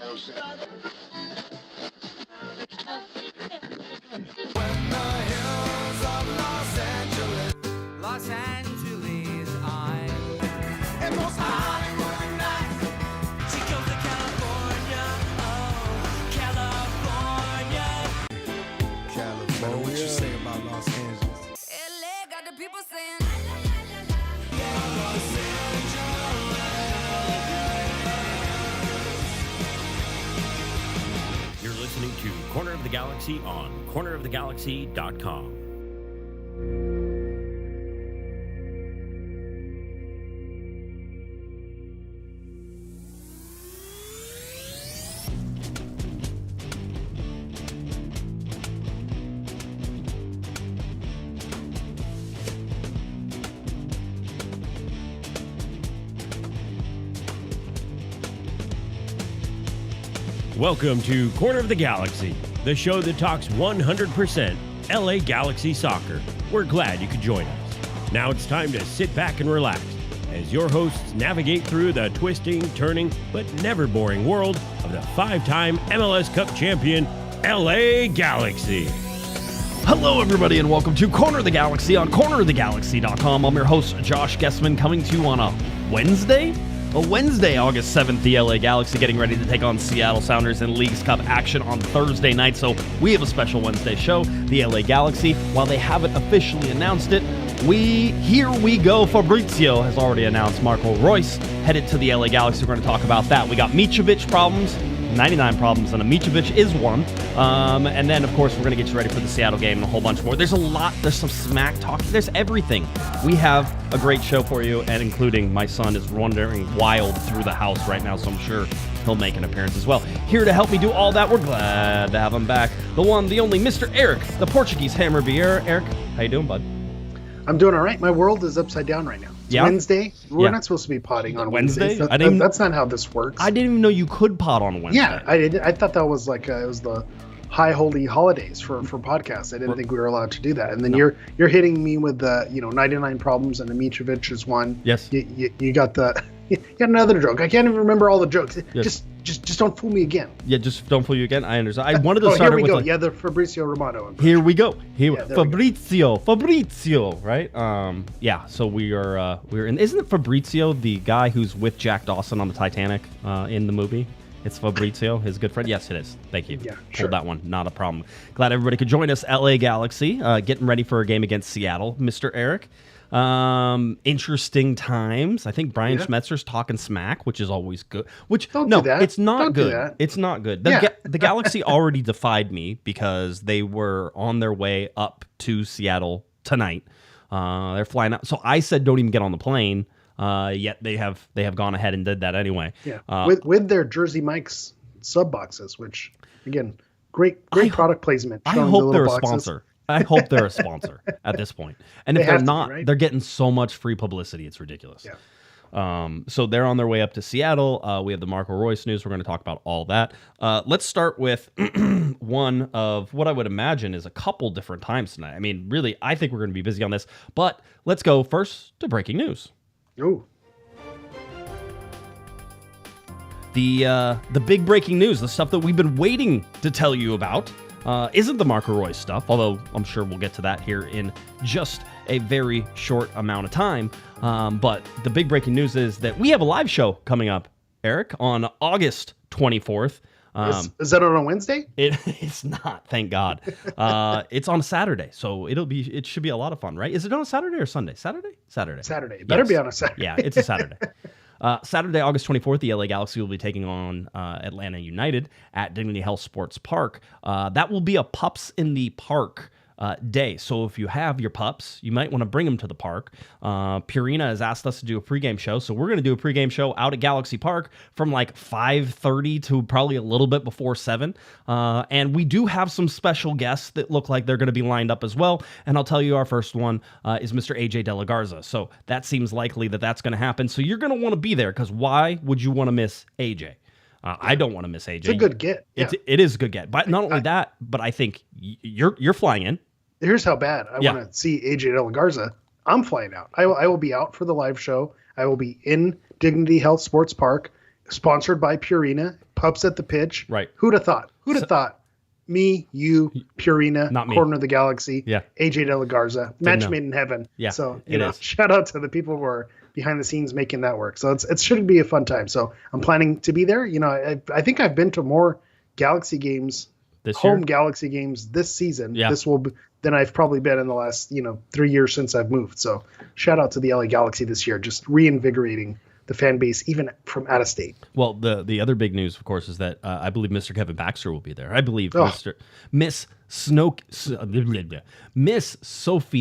Los Angeles, I'm and most Hollywood nights. She goes to California, oh, California. What you say about Los Angeles? LA got the people saying. You're listening to Corner of the Galaxy on cornerofthegalaxy.com. Welcome to Corner of the Galaxy, the show that talks 100% LA Galaxy soccer. We're glad you could join us. Now it's time to sit back and relax as your hosts navigate through the twisting, turning, but never boring world of the five-time MLS Cup champion, LA Galaxy. Hello, everybody, and welcome to Corner of the Galaxy on cornerofthegalaxy.com. I'm your host, Josh Guesman, coming to you on a Wednesday, August 7th, the LA Galaxy getting ready to take on Seattle Sounders in Leagues Cup action on Thursday night. So we have a special Wednesday show, the LA Galaxy. While they haven't officially announced it, here we go. Fabrizio has already announced Marco Reus headed to the LA Galaxy. We're going to talk about that. We got Micovic problems, 99 problems, and a Micovic is one. And then, of course, we're going to get you ready for the Seattle game and a whole bunch more. There's a lot. There's some smack talk. There's everything. We have a great show for you, and including my son is wandering wild through the house right now, so I'm sure he'll make an appearance as well. Here to help me do all that, we're glad to have him back. The one, the only, Mr. Eric, the Portuguese Hammer Vieira. Eric, how you doing, bud? I'm doing all right. My world is upside down right now. It's Wednesday. We're not supposed to be potting on Wednesday. That's not how this works. I didn't even know you could pot on Wednesday. Yeah, I did. I thought that was like it was the high holy holidays for podcasts. I didn't think we were allowed to do that. And then you're hitting me with the 99 problems and Micovic is one. Yes. You got the you got another joke. I can't even remember all the jokes. Yes. Just don't fool me again. Yeah, just don't fool you again. I understand. I wanted to start here we with go. The Fabrizio Romano impression. Here we go. Fabrizio, right? So we're in. Isn't it Fabrizio the guy who's with Jack Dawson on the Titanic in the movie? It's Fabrizio, his good friend. Yes, it is. Thank you. Yeah, sure. Hold that one. Not a problem. Glad everybody could join us. LA Galaxy getting ready for a game against Seattle. Mr. Eric. Interesting times. I think Brian Schmetzer's talking smack, which is always good. Do that. It's not Don't good. Do that. It's not good. The Galaxy already defied me because they were on their way up to Seattle tonight. They're flying out. So I said, don't even get on the plane. Yet they have gone ahead and did that anyway. Yeah. With their Jersey Mike's sub boxes, which again, great product placement. I hope they're a sponsor. I hope they're a sponsor at this point. And if they're not, they're getting so much free publicity. It's ridiculous. Yeah. So they're on their way up to Seattle. We have the Marco Reus news. We're going to talk about all that. Let's start with one of what I would imagine is a couple different times tonight. I mean, really, I think we're going to be busy on this. But let's go first to breaking news. Ooh. The big breaking news, the stuff that we've been waiting to tell you about. Isn't the Marco Reus stuff, although I'm sure we'll get to that here in just a very short amount of time. But the big breaking news is that we have a live show coming up, Eric, on August 24th. Is that on a Wednesday? It's not, thank God. It's on a Saturday, so it should be a lot of fun, right? Is it on a Saturday or Sunday? Saturday. It better be on a Saturday. Yeah, it's a Saturday. Saturday, August 24th, the LA Galaxy will be taking on Atlanta United at Dignity Health Sports Park. That will be a Pups in the Park day. So if you have your pups, you might want to bring them to the park. Purina has asked us to do a pregame show, so we're going to do a pregame show out at Galaxy Park from like 5:30 to probably a little bit before 7. And we do have some special guests that look like they're going to be lined up as well. And I'll tell you, our first one is Mr. AJ De La Garza. So that seems likely that that's going to happen. So you're going to want to be there, because why would you want to miss AJ? I don't want to miss AJ. It's a good get. Yeah. It is a good get. But not only that, but I think you're flying in. Here's how bad I want to see AJ De La Garza. I'm flying out. I will be out for the live show. I will be in Dignity Health Sports Park. sponsored by Purina, Pups at the Pitch. Right. Who'd have thought? Thought? Me, you, Purina, Not me. Corner of the Galaxy, Yeah. AJ De La Garza, match know. made in heaven. Yeah, So, it is. shout out to the people who are behind the scenes making that work. So it should be a fun time. So I'm planning to be there. I think I've been to more Galaxy games, home Galaxy games this season. Yeah. Than I've probably been in the last, 3 years since I've moved. So shout out to the LA Galaxy this year, just reinvigorating the fan base, even from out of state. Well, the other big news, of course, is that I believe Mr. Kevin Baxter will be there. I believe Miss Sophie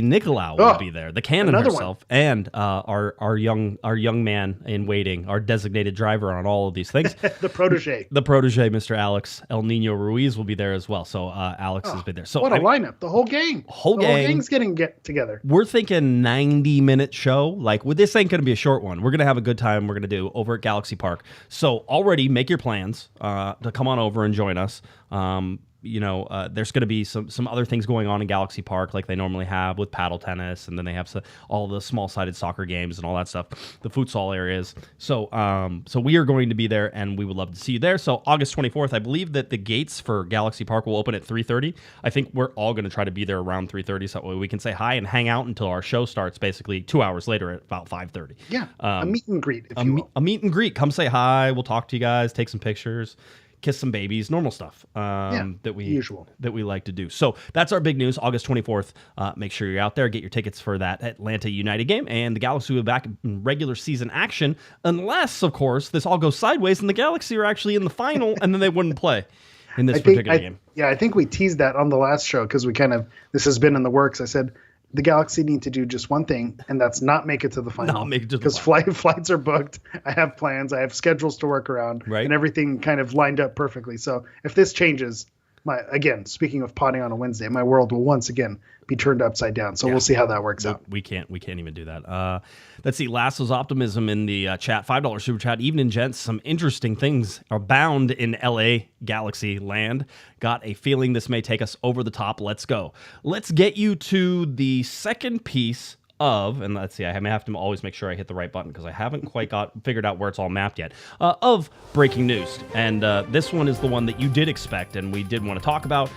Nicolau will be there, the Cannon herself, and our young man in waiting, our designated driver on all of these things, the protege, Mr. Alex El Nino Ruiz will be there as well. So Alex has been there. So what a lineup! The whole gang, whole gang's get together. We're thinking 90-minute show. Like, this ain't going to be a short one. We're going to have a good time. We're going to do over at Galaxy Park. So already make your plans to come on over and join us. There's going to be some other things going on in Galaxy Park like they normally have with paddle tennis, and then they have all the small-sided soccer games and all that stuff, the futsal areas. So we are going to be there, and we would love to see you there. So August 24th, I believe that the gates for Galaxy Park will open at 3:30. I think we're all going to try to be there around 3:30 so that way we can say hi and hang out until our show starts basically 2 hours later at about 5:30. Yeah, a meet and greet, if you will. A meet and greet. Come say hi. We'll talk to you guys, take some pictures, kiss some babies, normal stuff that we like to do. So that's our big news, August 24th. Make sure you're out there. Get your tickets for that Atlanta United game, and the Galaxy will be back in regular season action, unless, of course, this all goes sideways and the Galaxy are actually in the final, and then they wouldn't play in this particular game. Yeah, I think we teased that on the last show because this has been in the works. I said, the Galaxy need to do just one thing, and that's not make it to the final. Not make it to the because flights are booked. I have plans. I have schedules to work around, right, and everything kind of lined up perfectly. So if this changes, speaking of potting on a Wednesday, my world will once again be turned upside down. So we'll see how that works out. We can't even do that. Let's see. Lasso's optimism in the chat, $5 super chat. Evening, gents. Some interesting things are bound in LA Galaxy land. Got a feeling this may take us over the top. Let's go. Let's get you to the second piece of, and let's see, I may have to always make sure I hit the right button because I haven't quite figured out where it's all mapped yet, of breaking news. And this one is the one that you did expect and we did want to talk about.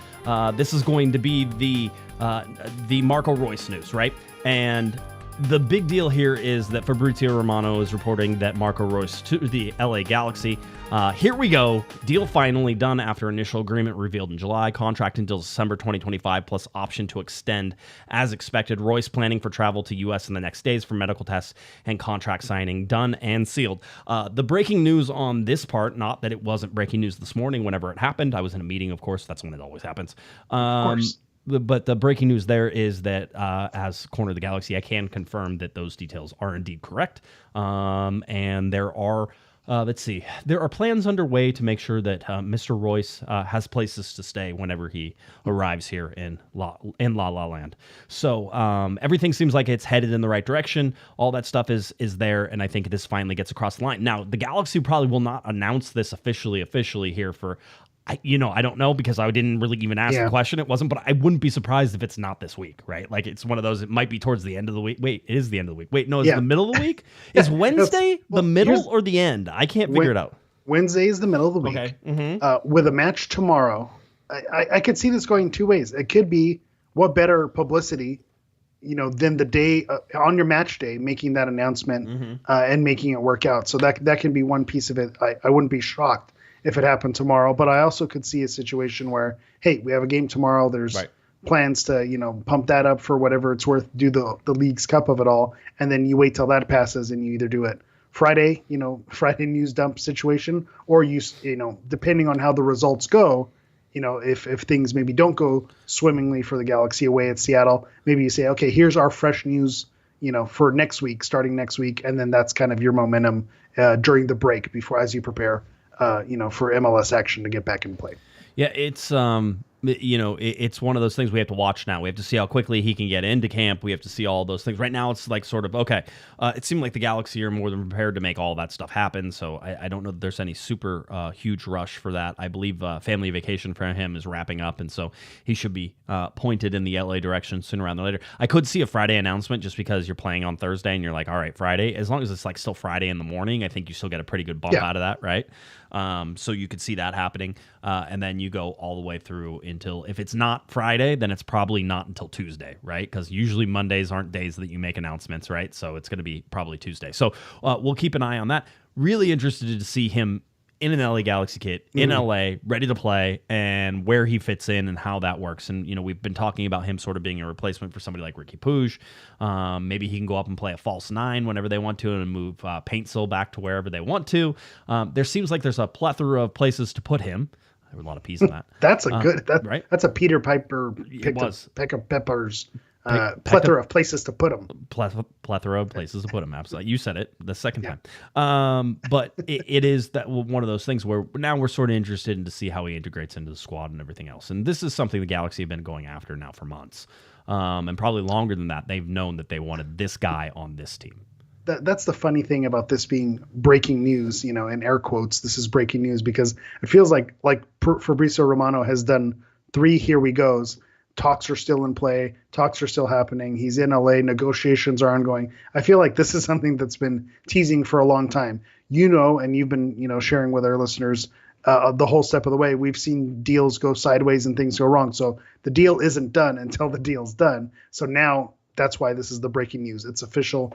This is going to be the Marco Reus news, right? And the big deal here is that Fabrizio Romano is reporting that Marco Reus to the LA Galaxy. Here we go. Deal finally done after initial agreement revealed in July. Contract until December 2025 plus option to extend as expected. Reus planning for travel to U.S. in the next days for medical tests and contract signing done and sealed. The breaking news on this part, not that it wasn't breaking news this morning whenever it happened. I was in a meeting, of course. That's when it always happens. Of course. But the breaking news there is that as Corner of the Galaxy, I can confirm that those details are indeed correct. And there are, there are plans underway to make sure that Mr. Reus has places to stay whenever he arrives here in La La Land. So everything seems like it's headed in the right direction. All that stuff is there, and I think this finally gets across the line. Now, the Galaxy probably will not announce this officially here for... I don't know because I didn't really even ask the question. It wasn't, but I wouldn't be surprised if it's not this week, right? Like it's one of those, it might be towards the end of the week. Wait, it is the end of the week. Wait, no, it's the middle of the week? Is Wednesday the middle or the end? I can't figure it out. Wednesday is the middle of the week. Okay. Mm-hmm. With a match tomorrow. I could see this going two ways. It could be what better publicity, than the day on your match day, making that announcement and making it work out. So that can be one piece of it. I wouldn't be shocked if it happened tomorrow, but I also could see a situation where, hey, we have a game tomorrow. There's plans to, pump that up for whatever it's worth, do the League's Cup of it all. And then you wait till that passes and you either do it Friday, Friday news dump situation, or depending on how the results go, if things maybe don't go swimmingly for the Galaxy away at Seattle, maybe you say, okay, here's our fresh news, for next week, starting next week. And then that's kind of your momentum during the break before, as you prepare, for MLS action to get back in play. Yeah, it's It's one of those things we have to watch now. We have to see how quickly he can get into camp. We have to see all those things. Right now, it's like sort of, okay, it seemed like the Galaxy are more than prepared to make all that stuff happen, so I don't know that there's any super huge rush for that. I believe family vacation for him is wrapping up, and so he should be pointed in the LA direction sooner rather than later. I could see a Friday announcement just because you're playing on Thursday, and you're like, all right, Friday. As long as it's like still Friday in the morning, I think you still get a pretty good bump out of that, right? So you could see that happening, and then you go all the way through until, if it's not Friday, then it's probably not until Tuesday, right? Because usually Mondays aren't days that you make announcements, right? So it's going to be probably Tuesday. So we'll keep an eye on that. Really interested to see him in an LA Galaxy kit, in LA, ready to play, and where he fits in and how that works. And, we've been talking about him sort of being a replacement for somebody like Ricky Puig. Maybe he can go up and play a false nine whenever they want to and move Paintsil back to wherever they want to. There seems like there's a plethora of places to put him. There were a lot of P's in that. That's a good, right? That's a Peter Piper Peck of Peppers plethora of places to put him. Plethora of places to put him. Absolutely. You said it the second time. But it is that one of those things where now we're sort of interested in to see how he integrates into the squad and everything else. And this is something the Galaxy have been going after now for months. And probably longer than that. They've known that they wanted this guy on this team. That's the funny thing about this being breaking news, in air quotes. This is breaking news because it feels like Fabrizio Romano has done 3 here we goes. Talks are still in play. Talks are still happening. He's in LA. Negotiations are ongoing. I feel like this is something that's been teasing for a long time. And you've been, sharing with our listeners the whole step of the way. We've seen deals go sideways and things go wrong. So the deal isn't done until the deal's done. So now that's why this is the breaking news. It's official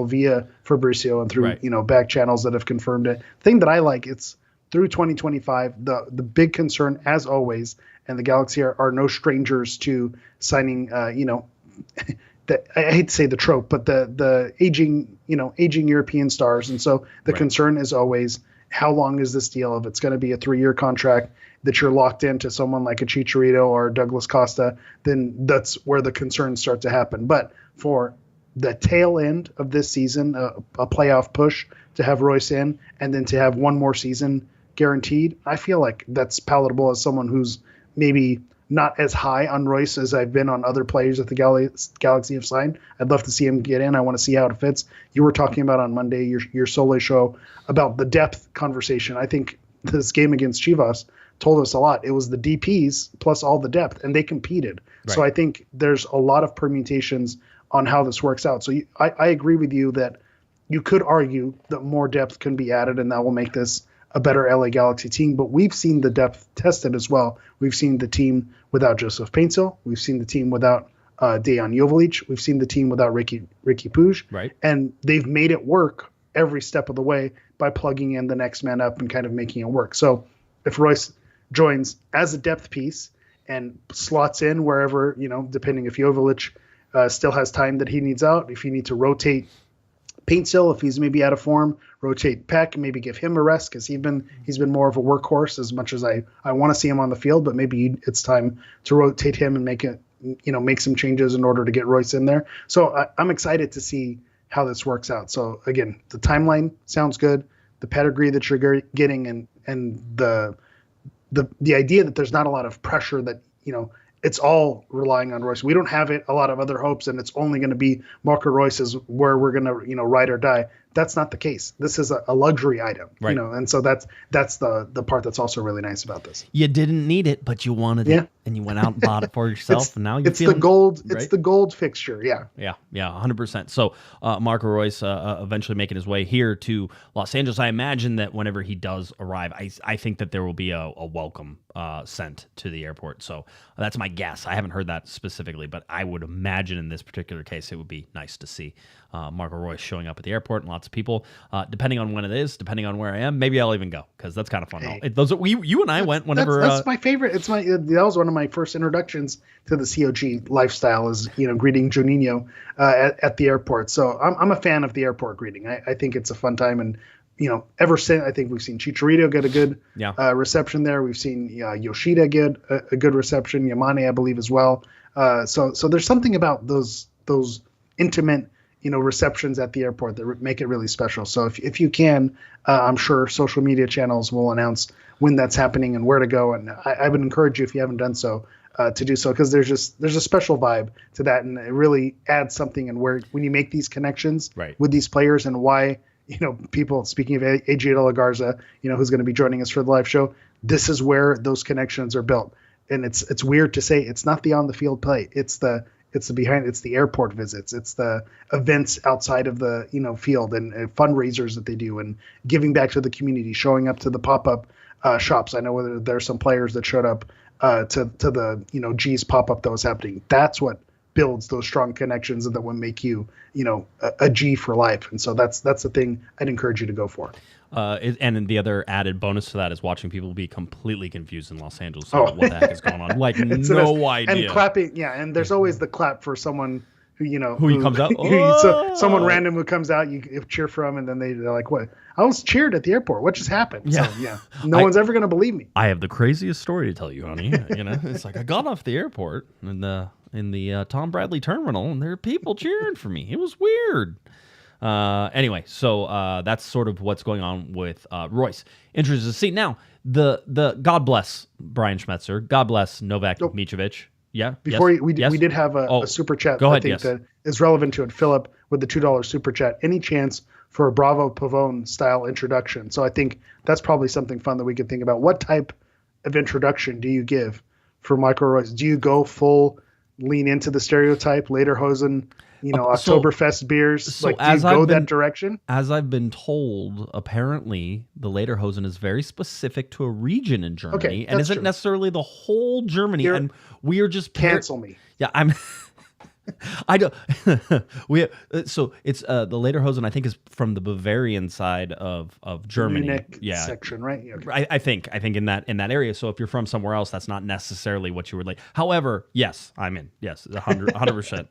via Fabrizio and through, back channels that have confirmed it. Thing that I like, it's through 2025. The big concern, as always, and the Galaxy are no strangers to signing, I hate to say the trope, but the aging European stars. And so the concern is always, how long is this deal? If it's going to be a 3-year contract that you're locked into someone like a Chicharito or Douglas Costa, then that's where the concerns start to happen. But for the tail end of this season, a playoff push to have Royce in, and then to have one more season guaranteed, I feel like that's palatable as someone who's maybe not as high on Royce as I've been on other players that the Galaxy have signed. I'd love to see him get in. I want to see how it fits. You were talking about on Monday, your Sole show, about the depth conversation. I think this game against Chivas told us a lot. It was the DPs plus all the depth, and they competed. Right. So I think there's a lot of permutations on how this works out. So I agree with you that you could argue that more depth can be added, and that will make this a better LA Galaxy team. But we've seen the depth tested as well. We've seen the team without Joseph Paintsil. We've seen the team without Dejan Jovalic. We've seen the team without Ricky Puig. Right. And they've made it work every step of the way by plugging in the next man up and kind of making it work. So if Royce joins as a depth piece and slots in wherever, depending if Jovalic still has time that he needs out, if you need to rotate Paintsil, if he's maybe out of form, rotate Peck, maybe give him a rest because he's been more of a workhorse as much as I want to see him on the field, but maybe it's time to rotate him and make some changes in order to get Royce in there. So I'm excited to see how this works out. So again, the timeline sounds good, the pedigree that you're getting, and the idea that there's not a lot of pressure that, it's all relying on Royce. We don't have a lot of other hopes, and it's only going to be Marco Reus is where we're going to, ride or die. That's not the case. This is a luxury item, right. And so that's the part that's also really nice about this. You didn't need it, but you wanted it, and you went out and bought it for yourself, and now you're feeling the gold. Right? It's the gold fixture, yeah, 100%. So Marco Reus eventually making his way here to Los Angeles. I imagine that whenever he does arrive, I think that there will be a welcome sent to the airport. So that's my guess. I haven't heard that specifically, but I would imagine in this particular case, it would be nice to see Marco Reus showing up at the airport and lots of people. Depending on when it is, depending on where I am, maybe I'll even go because that's kind of fun. Hey, you and I went whenever. That's my favorite. That was one of my first introductions to the COG lifestyle, is greeting Juninho at the airport. So I'm a fan of the airport greeting. I think it's a fun time, and ever since, I think we've seen Chicharito get a good reception there. We've seen Yoshida get a good reception. Yamane, I believe, as well. So there's something about those intimate receptions at the airport that make it really special. So if you can, I'm sure social media channels will announce when that's happening and where to go. And I would encourage you, if you haven't done so, to do so, because there's a special vibe to that, and it really adds something. And when you make these connections with these players, and why, people, speaking of AJ De La Garza, who's going to be joining us for the live show, this is where those connections are built. And it's weird to say, it's not the on the field play. It's the behind, it's the airport visits, it's the events outside of the field, and fundraisers that they do, and giving back to the community, showing up to the pop-up shops. I know whether there are some players that showed up to the G's pop-up that was happening. That's what builds those strong connections, and that will make you a G for life. And so that's the thing I'd encourage you to go for. And the other added bonus to that is watching people be completely confused in Los Angeles about what the heck is going on. Like, no idea. And clapping, and there's always the clap for someone who comes out. So someone random who comes out, you cheer for them, and then they're like, "What? I was cheered at the airport. What just happened?" Yeah. So no one's ever gonna believe me. I have the craziest story to tell you, honey. It's like I got off the airport in the Tom Bradley terminal, and there are people cheering for me. It was weird. Anyway, so that's sort of what's going on with Royce. Interesting to see. Now, the God bless Brian Schmetzer. God bless Novak Micovic. Yeah. Before we did have a super chat. Go ahead, that is relevant to it. Philip with the $2 super chat. Any chance for a Bravo Pavone style introduction? So I think that's probably something fun that we could think about. What type of introduction do you give for Marco Reus? Do you go full lean into the stereotype, Lederhosen, Oktoberfest beers? So do you go that direction? As I've been told, apparently the Lederhosen is very specific to a region in Germany, and isn't necessarily the whole Germany. And we are just cancel me. Yeah, I don't. So it's the Lederhosen, I think, is from the Bavarian side of Germany. Munich section, right? Okay. I think in that area. So if you're from somewhere else, that's not necessarily what you would like. However, yes, I'm in. Yes, 100%.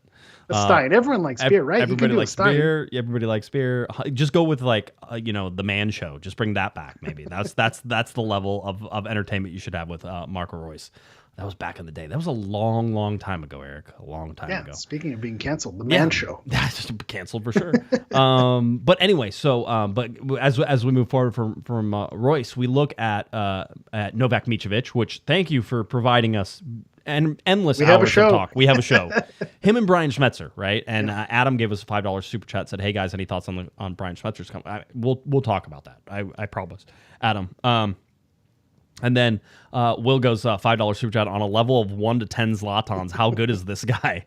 Stein. Everyone likes beer, right? Everybody likes beer. Everybody likes beer. Just go with the Man Show. Just bring that back. Maybe that's the level of entertainment you should have with Marco Reus. That was back in the day. That was a long, long time ago, Eric. A long time ago. Speaking of being canceled, the Man Show. That's just canceled for sure. But anyway, but as we move forward from Royce, we look at Novak Micovic, which thank you for providing us endless hours of talk. We have a show. Him and Brian Schmetzer, right? And Adam gave us a $5 super chat. Said, "Hey guys, any thoughts on Brian Schmetzer's coming?" We'll talk about that. I promise, Adam. And then Will goes $5 super chat on a level of 1 to 10 Zlatans. How good is this guy?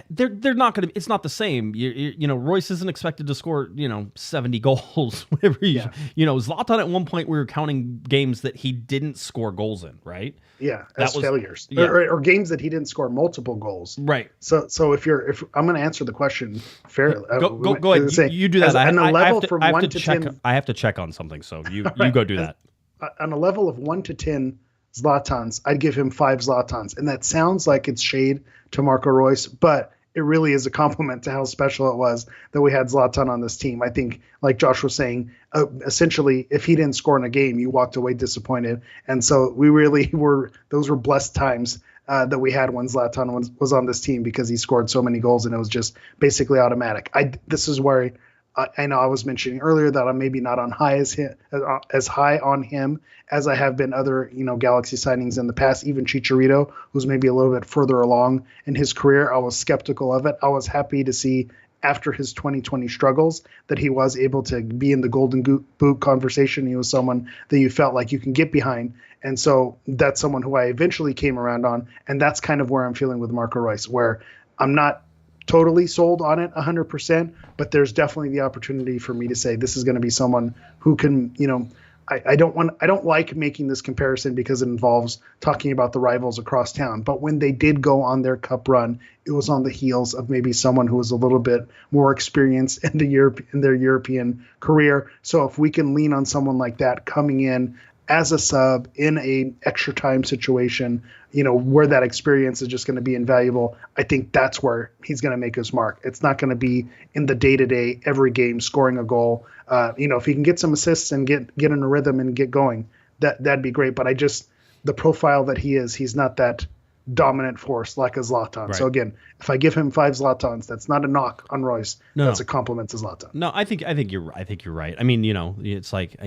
They're not going to. It's not the same. Royce isn't expected to score 70 goals. Whatever. Zlatan at one point we were counting games that he didn't score goals in. Right. Yeah, as failures or games that he didn't score multiple goals. Right. So if I'm going to answer the question fairly, go ahead. You do that. On a level from 1 to 10, I have to check on something. So you go do that. On a level of 1 to 10 Zlatans, I'd give him 5 Zlatans. And that sounds like it's shade to Marco Reus, but it really is a compliment to how special it was that we had Zlatan on this team. I think, like Josh was saying, essentially, if he didn't score in a game, you walked away disappointed. And so we really those were blessed times that we had when Zlatan was on this team, because he scored so many goals and it was just basically automatic. This is where I know I was mentioning earlier that I'm maybe not as high on him as I have been other, Galaxy signings in the past. Even Chicharito, who's maybe a little bit further along in his career, I was skeptical of it. I was happy to see after his 2020 struggles that he was able to be in the Golden Boot conversation. He was someone that you felt like you can get behind. And so that's someone who I eventually came around on. And that's kind of where I'm feeling with Marco Reus, where I'm not totally sold on it 100%, but there's definitely the opportunity for me to say this is going to be someone who can, I don't like making this comparison because it involves talking about the rivals across town. But when they did go on their cup run, it was on the heels of maybe someone who was a little bit more experienced in their European career. So if we can lean on someone like that coming in as a sub in a extra time situation, where that experience is just going to be invaluable, I think that's where he's going to make his mark. It's not going to be in the day-to-day, every game, scoring a goal. If he can get some assists and get in a rhythm and get going, that'd be great. But the profile that he is, he's not that dominant force like a Zlatan. Right. So again, if I give him 5 Zlatans, that's not a knock on Royce. That's a compliment to Zlatan. No, I think you're right. I mean, it's like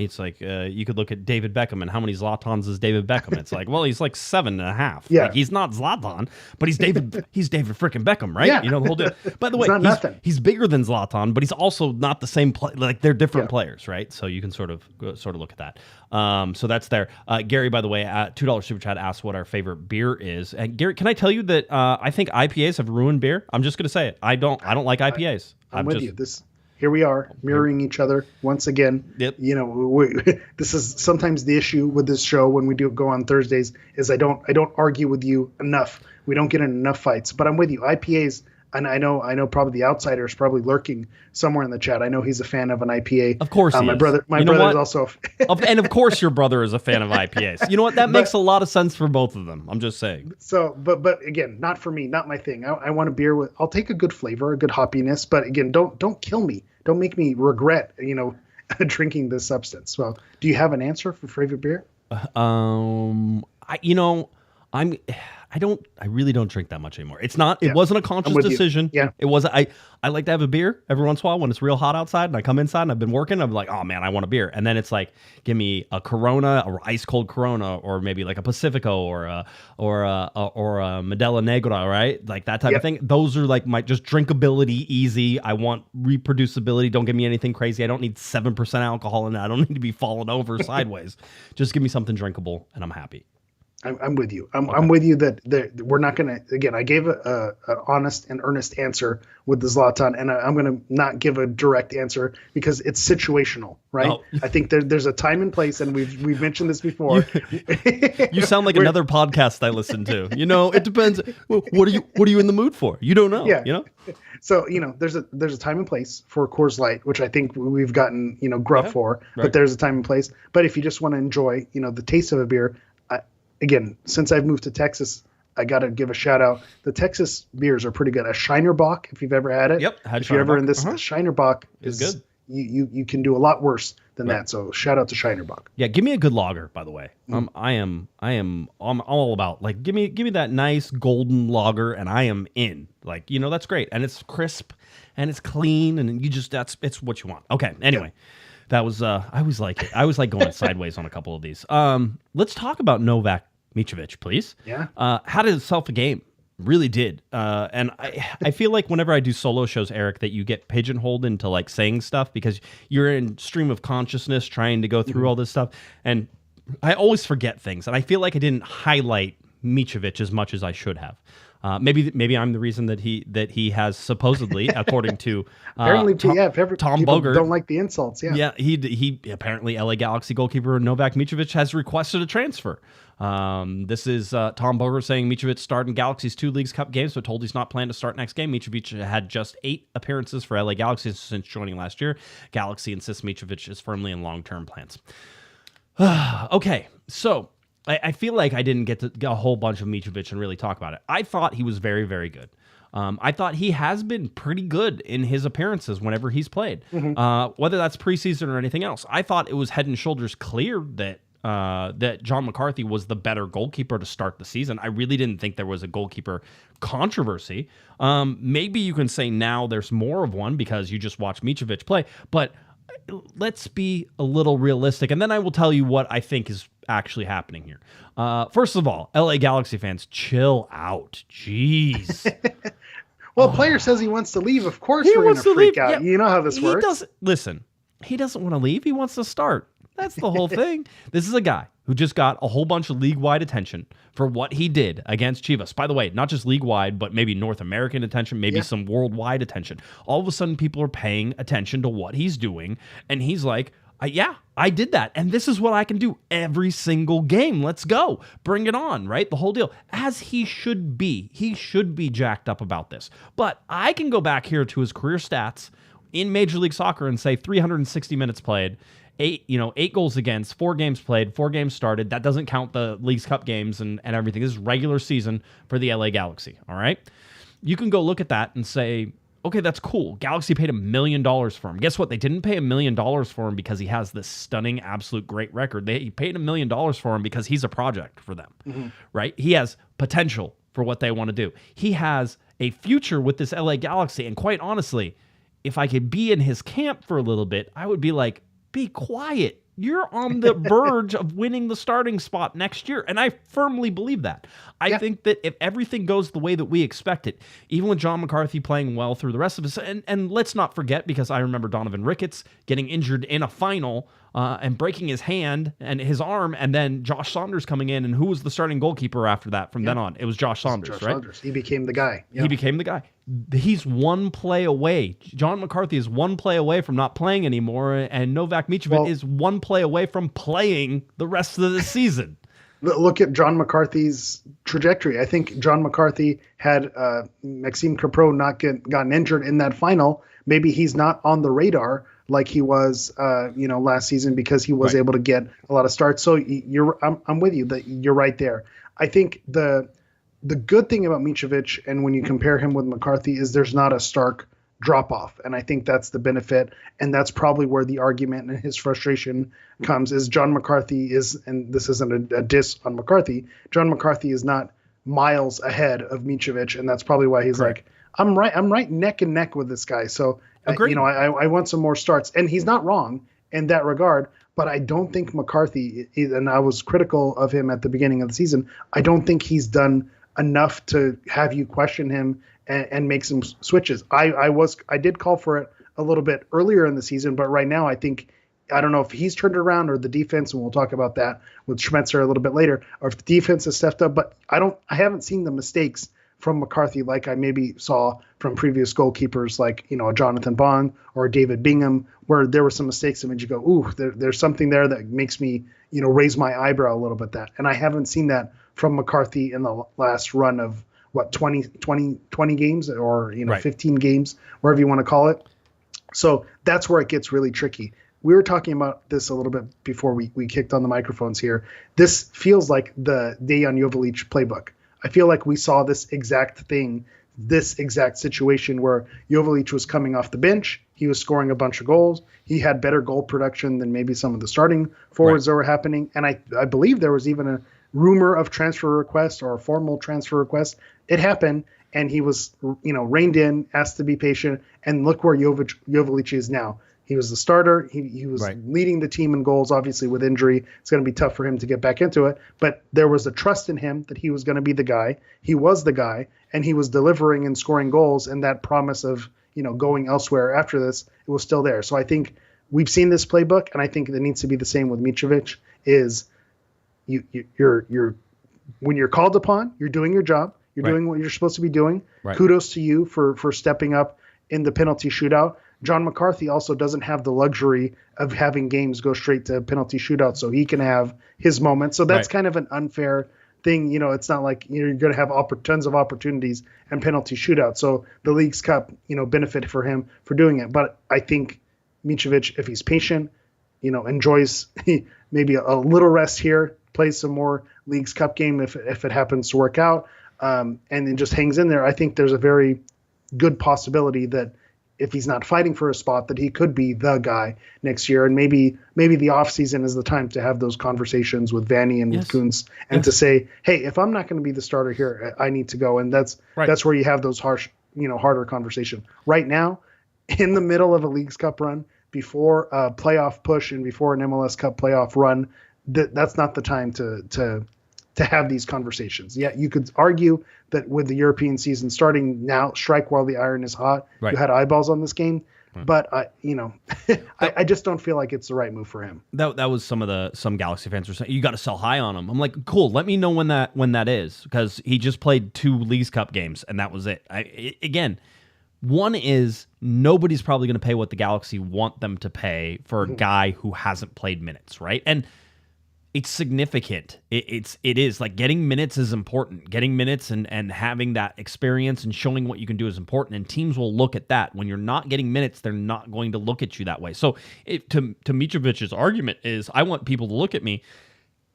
you could look at David Beckham and how many Zlatans is David Beckham? It's like, well, he's like 7.5. Yeah. Like, he's not Zlatan, but he's David freaking Beckham, right? Yeah. The whole deal. By the way, not nothing. he's bigger than Zlatan, but he's also not the same play. Like, they're different players, right? So you can sort of look at that. So that's there. Gary, by the way, $2 super chat asked what our favorite beer is. And Gary, can I tell you that I think IPAs have ruined beer? I'm just going to say it. I don't like IPAs. I'm with you. Here we are mirroring each other once again. Yep. This is sometimes the issue with this show when we do go on Thursdays is I don't argue with you enough. We don't get in enough fights. But I'm with you. IPAs. And I know probably the outsider is probably lurking somewhere in the chat. I know he's a fan of an IPA. Of course he my is. brother is also and of course your brother is a fan of IPAs. You know what? That makes a lot of sense for both of them. I'm just saying. So, but again, not for me, not my thing. I want a beer with, I'll take a good flavor, a good hoppiness, but again, don't kill me. Don't make me regret, drinking this substance. Well, do you have an answer for favorite beer? I really don't drink that much anymore. It wasn't a conscious decision. Yeah. It was, I like to have a beer every once in a while when it's real hot outside and I come inside and I've been working. I'm like, oh man, I want a beer. And then it's like, give me a Corona or ice cold Corona or maybe like a Pacifico or a Modelo Negra, right? Like that type of thing. Those are like my just drinkability, easy. I want reproducibility. Don't give me anything crazy. I don't need 7% alcohol in it. I don't need to be falling over sideways. Just give me something drinkable and I'm happy. I'm with you. I'm with you that we're not going to, again, I gave an honest and earnest answer with the Zlatan, and I'm going to not give a direct answer because it's situational, right? Oh. I think there's a time and place, and we've mentioned this before. You sound like another podcast I listen to. It depends. What are you in the mood for? You don't know. Yeah. So, there's a time and place for Coors Light, which I think we've gotten, gruff for, right. But there's a time and place. But if you just want to enjoy, the taste of a beer, again, since I've moved to Texas, I got to give a shout out. The Texas beers are pretty good. A Shiner Bock, if you've ever had it. Yep. If you're ever in this, Shiner Bock is good. You can do a lot worse than that. So shout out to Shiner Bock. Yeah, give me a good lager, by the way. I'm all about give me that nice golden lager, and I am in. That's great, and it's crisp, and it's clean, and it's what you want. Okay. Anyway. Yeah. That was I always like it. I always like going sideways on a couple of these. Let's talk about Novak Micovic, please. Yeah. Had himself a game. Really did. And I feel like whenever I do solo shows, Eric, that you get pigeonholed into saying stuff because you're in stream of consciousness trying to go through all this stuff. And I always forget things. And I feel like I didn't highlight Micovic as much as I should have. Maybe I'm the reason that he has supposedly, according to apparently Tom Bogert, don't like the insults. Yeah, he apparently LA Galaxy goalkeeper Novak Micovic has requested a transfer. This is Tom Bogert saying Micovic starred in Galaxy's 2 Leagues Cup games, but told he's not planning to start next game. Micovic had just 8 appearances for LA Galaxy since joining last year. Galaxy insists Micovic is firmly in long-term plans. Okay, so I feel like I didn't get to get a whole bunch of Micovic and really talk about it. I thought he was very, very good. I thought he has been pretty good in his appearances whenever he's played, whether that's preseason or anything else. I thought it was head and shoulders clear that John McCarthy was the better goalkeeper to start the season. I really didn't think there was a goalkeeper controversy. Maybe you can say now there's more of one because you just watch Micovic play, but let's be a little realistic, and then I will tell you what I think is actually happening here. First of all, LA Galaxy fans, chill out. Jeez. Well, player says he wants to leave. Of course we're going to freak out. Yeah. You know how this works. He doesn't want to leave. He wants to start. That's the whole thing. This is a guy who just got a whole bunch of league-wide attention for what he did against Chivas. By the way, not just league-wide, but maybe North American attention, maybe some worldwide attention. All of a sudden, people are paying attention to what he's doing, and he's like, I did that, and this is what I can do every single game. Let's go. Bring it on, right? The whole deal. As he should be. He should be jacked up about this. But I can go back here to his career stats in Major League Soccer and say 360 minutes played, 8 goals against, 4 games played, 4 games started. That doesn't count the Leagues Cup games and everything. This is regular season for the LA Galaxy, all right? You can go look at that and say, okay, that's cool. Galaxy paid $1 million for him. Guess what? They didn't pay $1 million for him because he has this stunning, absolute great record. They paid $1 million for him because he's a project for them, right? He has potential for what they want to do. He has a future with this LA Galaxy, and quite honestly, if I could be in his camp for a little bit, I would be like, be quiet. You're on the verge of winning the starting spot next year. And I firmly believe that. I think that if everything goes the way that we expect it, even with John McCarthy playing well through the rest of us, and let's not forget, because I remember Donovan Ricketts getting injured in a final and breaking his hand and his arm, and then Josh Saunders coming in, and who was the starting goalkeeper after that from then on? It was Josh Saunders, right? Saunders. He became the guy. He became the guy. He's one play away. John McCarthy is one play away from not playing anymore, and Novak Micovic is one play away from playing the rest of the season. Look at John McCarthy's trajectory. I think John McCarthy had Maxime Capro not gotten injured in that final. Maybe he's not on the radar like he was, last season, because he was able to get a lot of starts. So I'm with you that you're right there. I think the good thing about Micovic, and when you compare him with McCarthy, is there's not a stark drop off. And I think that's the benefit. And that's probably where the argument and his frustration comes, is John McCarthy is, and this isn't a diss on McCarthy, John McCarthy is not miles ahead of Micovic. And that's probably why he's like, I'm right neck and neck with this guy. So, I want some more starts. And he's not wrong in that regard. But I don't think McCarthy, and I was critical of him at the beginning of the season, I don't think he's done enough to have you question him and make some switches. I did call for it a little bit earlier in the season, but right now I don't know if he's turned around or the defense, and we'll talk about that with Schmetzer a little bit later, or if the defense has stepped up, but I haven't seen the mistakes from McCarthy like I maybe saw from previous goalkeepers like, a Jonathan Bond or a David Bingham, where there were some mistakes that made you go, ooh, there's something there that makes me, raise my eyebrow a little bit. And I haven't seen that from McCarthy in the last run of 20 games or 15 games, wherever you want to call it. So that's where it gets really tricky. We were talking about this a little bit before we kicked on the microphones here. This feels like the Dejan Jovalic playbook. I feel like we saw this exact thing, this exact situation where Jovalic was coming off the bench. He was scoring a bunch of goals. He had better goal production than maybe some of the starting forwards that were happening. And I believe there was even a rumor of transfer request or a formal transfer request. It happened, and he was, reined in, asked to be patient, and look where Jovalic is now. He was the starter. He was leading the team in goals. Obviously, with injury, it's going to be tough for him to get back into it. But there was a trust in him that he was going to be the guy. He was the guy, and he was delivering and scoring goals. And that promise of going elsewhere after this, it was still there. So I think we've seen this playbook, and I think it needs to be the same with Micovic. Is you're when you're called upon, you're doing your job. You're doing what you're supposed to be doing. Kudos to you for stepping up in the penalty shootout. John McCarthy also doesn't have the luxury of having games go straight to penalty shootout, so he can have his moment. So that's kind of an unfair thing. It's not like you're going to have tons of opportunities and penalty shootout. So the Leagues Cup, benefit for him for doing it. But I think Micovic, if he's patient, enjoys maybe a little rest here, plays some more Leagues Cup game if it happens to work out, and then just hangs in there. I think there's a very good possibility that if he's not fighting for a spot, that he could be the guy next year. And maybe the offseason is the time to have those conversations with Vanney and with Kuntz and to say, hey, if I'm not going to be the starter here, I need to go. And that's where you have those harder conversation. Right now, in the middle of a Leagues Cup run, before a playoff push and before an MLS Cup playoff run, that's not the time to have these conversations. Yeah, you could argue that with the European season starting now, strike while the iron is hot. You had eyeballs on this game, but I just don't feel like it's the right move for him. That was some Galaxy fans were saying you got to sell high on him. I'm like, cool. Let me know when that is, because he just played 2 Leagues Cup games and that was it. Again, one is nobody's probably going to pay what the Galaxy want them to pay for a guy who hasn't played minutes, right? And it's significant. It is like getting minutes is important. Getting minutes and having that experience and showing what you can do is important. And teams will look at that. When you're not getting minutes, they're not going to look at you that way. So to Micovic's argument is, I want people to look at me,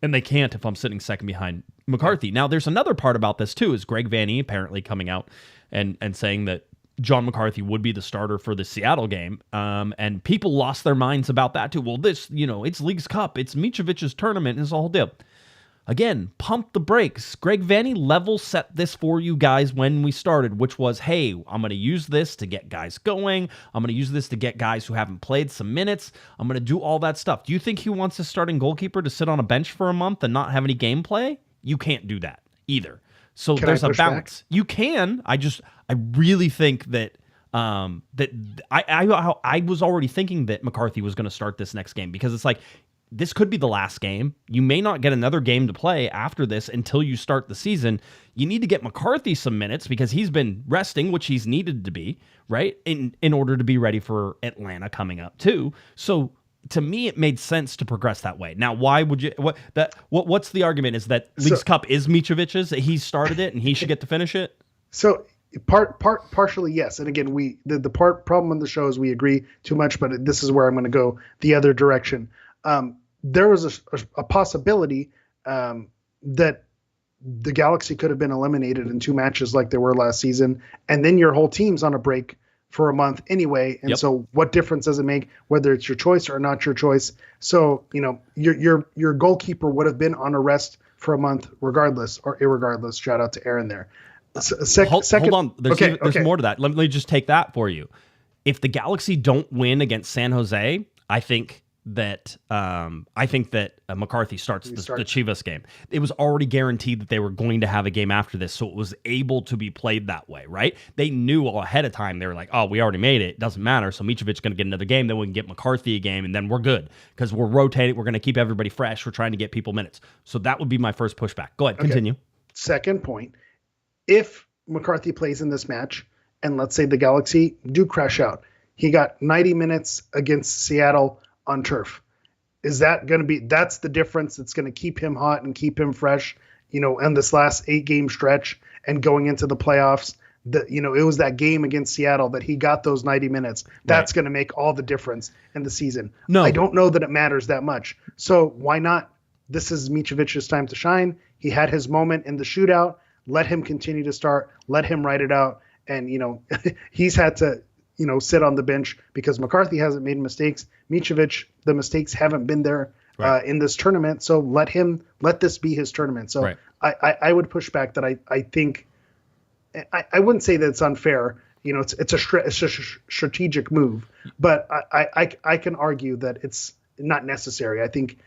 and they can't if I'm sitting second behind McCarthy. Now, there's another part about this too, is Greg Vanney apparently coming out and saying that John McCarthy would be the starter for the Seattle game. And people lost their minds about that too. Well, this, it's Leagues Cup. It's Micovic's tournament. It's a whole deal. again, pump the brakes. Greg Vanney level set this for you guys when we started, which was, hey, I'm going to use this to get guys going. I'm going to use this to get guys who haven't played some minutes. I'm going to do all that stuff. Do you think he wants his starting goalkeeper to sit on a bench for a month and not have any gameplay? You can't do that either. So there's a balance. Back? You can. I really think that I was already thinking that McCarthy was going to start this next game, because it's like, this could be the last game. You may not get another game to play after this until you start the season. You need to get McCarthy some minutes because he's been resting, which he's needed to be, right? In order to be ready for Atlanta coming up too. So to me, it made sense to progress that way. Now, why would you? What's the argument? Is that Leagues Cup is Micovic's? He started it and he should get to finish it. So partially yes, and again, the problem on the show is we agree too much, but this is where I'm going to go the other direction. There was a possibility that the Galaxy could have been eliminated in 2 matches like they were last season, and then your whole team's on a break for a month anyway. And so what difference does it make whether it's your choice or not your choice? So, your goalkeeper would have been on a rest for a month regardless or irregardless. Shout out to Aaron there. Hold on. There's more to that. Let me just take that for you. If the Galaxy don't win against San Jose, I think that McCarthy starts the Chivas game. It was already guaranteed that they were going to have a game after this, so it was able to be played that way, right? They knew all ahead of time. They were like, oh, we already made it. It doesn't matter. So Micovic's going to get another game. Then we can get McCarthy a game, and then we're good because we're rotating. We're going to keep everybody fresh. We're trying to get people minutes. So that would be my first pushback. Go ahead. Continue. Okay. Second point. If McCarthy plays in this match, and let's say the Galaxy do crash out, he got 90 minutes against Seattle on turf. Is that going to be, that's the difference that's going to keep him hot and keep him fresh, in this last 8-game stretch and going into the playoffs? It was that game against Seattle that he got those 90 minutes. That's going to make all the difference in the season. No, I don't know that it matters that much. So why not? This is Micovic's time to shine. He had his moment in the shootout. Let him continue to start. Let him write it out. And, he's had to, sit on the bench because McCarthy hasn't made mistakes. Micovic, the mistakes haven't been there in this tournament. So let this be his tournament. So I would push back that I think, I wouldn't say that it's unfair. It's a strategic move, but I can argue that it's not necessary. I think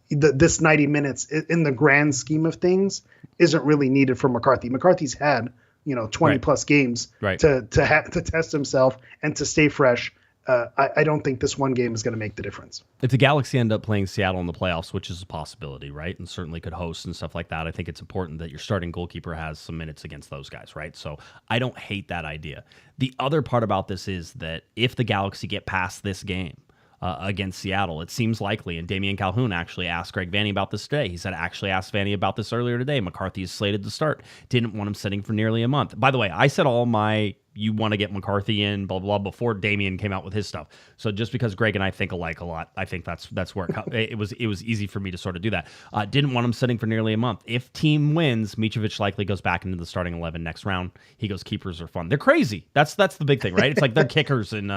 this 90 minutes in the grand scheme of things isn't really needed for McCarthy. McCarthy's had 20 plus games to test himself and to stay fresh. I don't think this one game is going to make the difference. If the Galaxy end up playing Seattle in the playoffs, which is a possibility, right, and certainly could host and stuff like that, I think it's important that your starting goalkeeper has some minutes against those guys, right? So I don't hate that idea. The other part about this is that if the Galaxy get past this game against Seattle, it seems likely, and Damian Calhoun actually asked Greg Vanney about this today. He said, I actually asked Vanney about this earlier today. McCarthy is slated to start. Didn't want him sitting for nearly a month. By the way, I said all my you want to get McCarthy in, blah, blah, blah, before Damian came out with his stuff. So just because Greg and I think alike a lot, I think that's where it was easy for me to sort of do that. Didn't want him sitting for nearly a month. If team wins, Micovic likely goes back into the starting 11 next round. He goes, keepers are fun. They're crazy. That's the big thing, right? It's like they're kickers in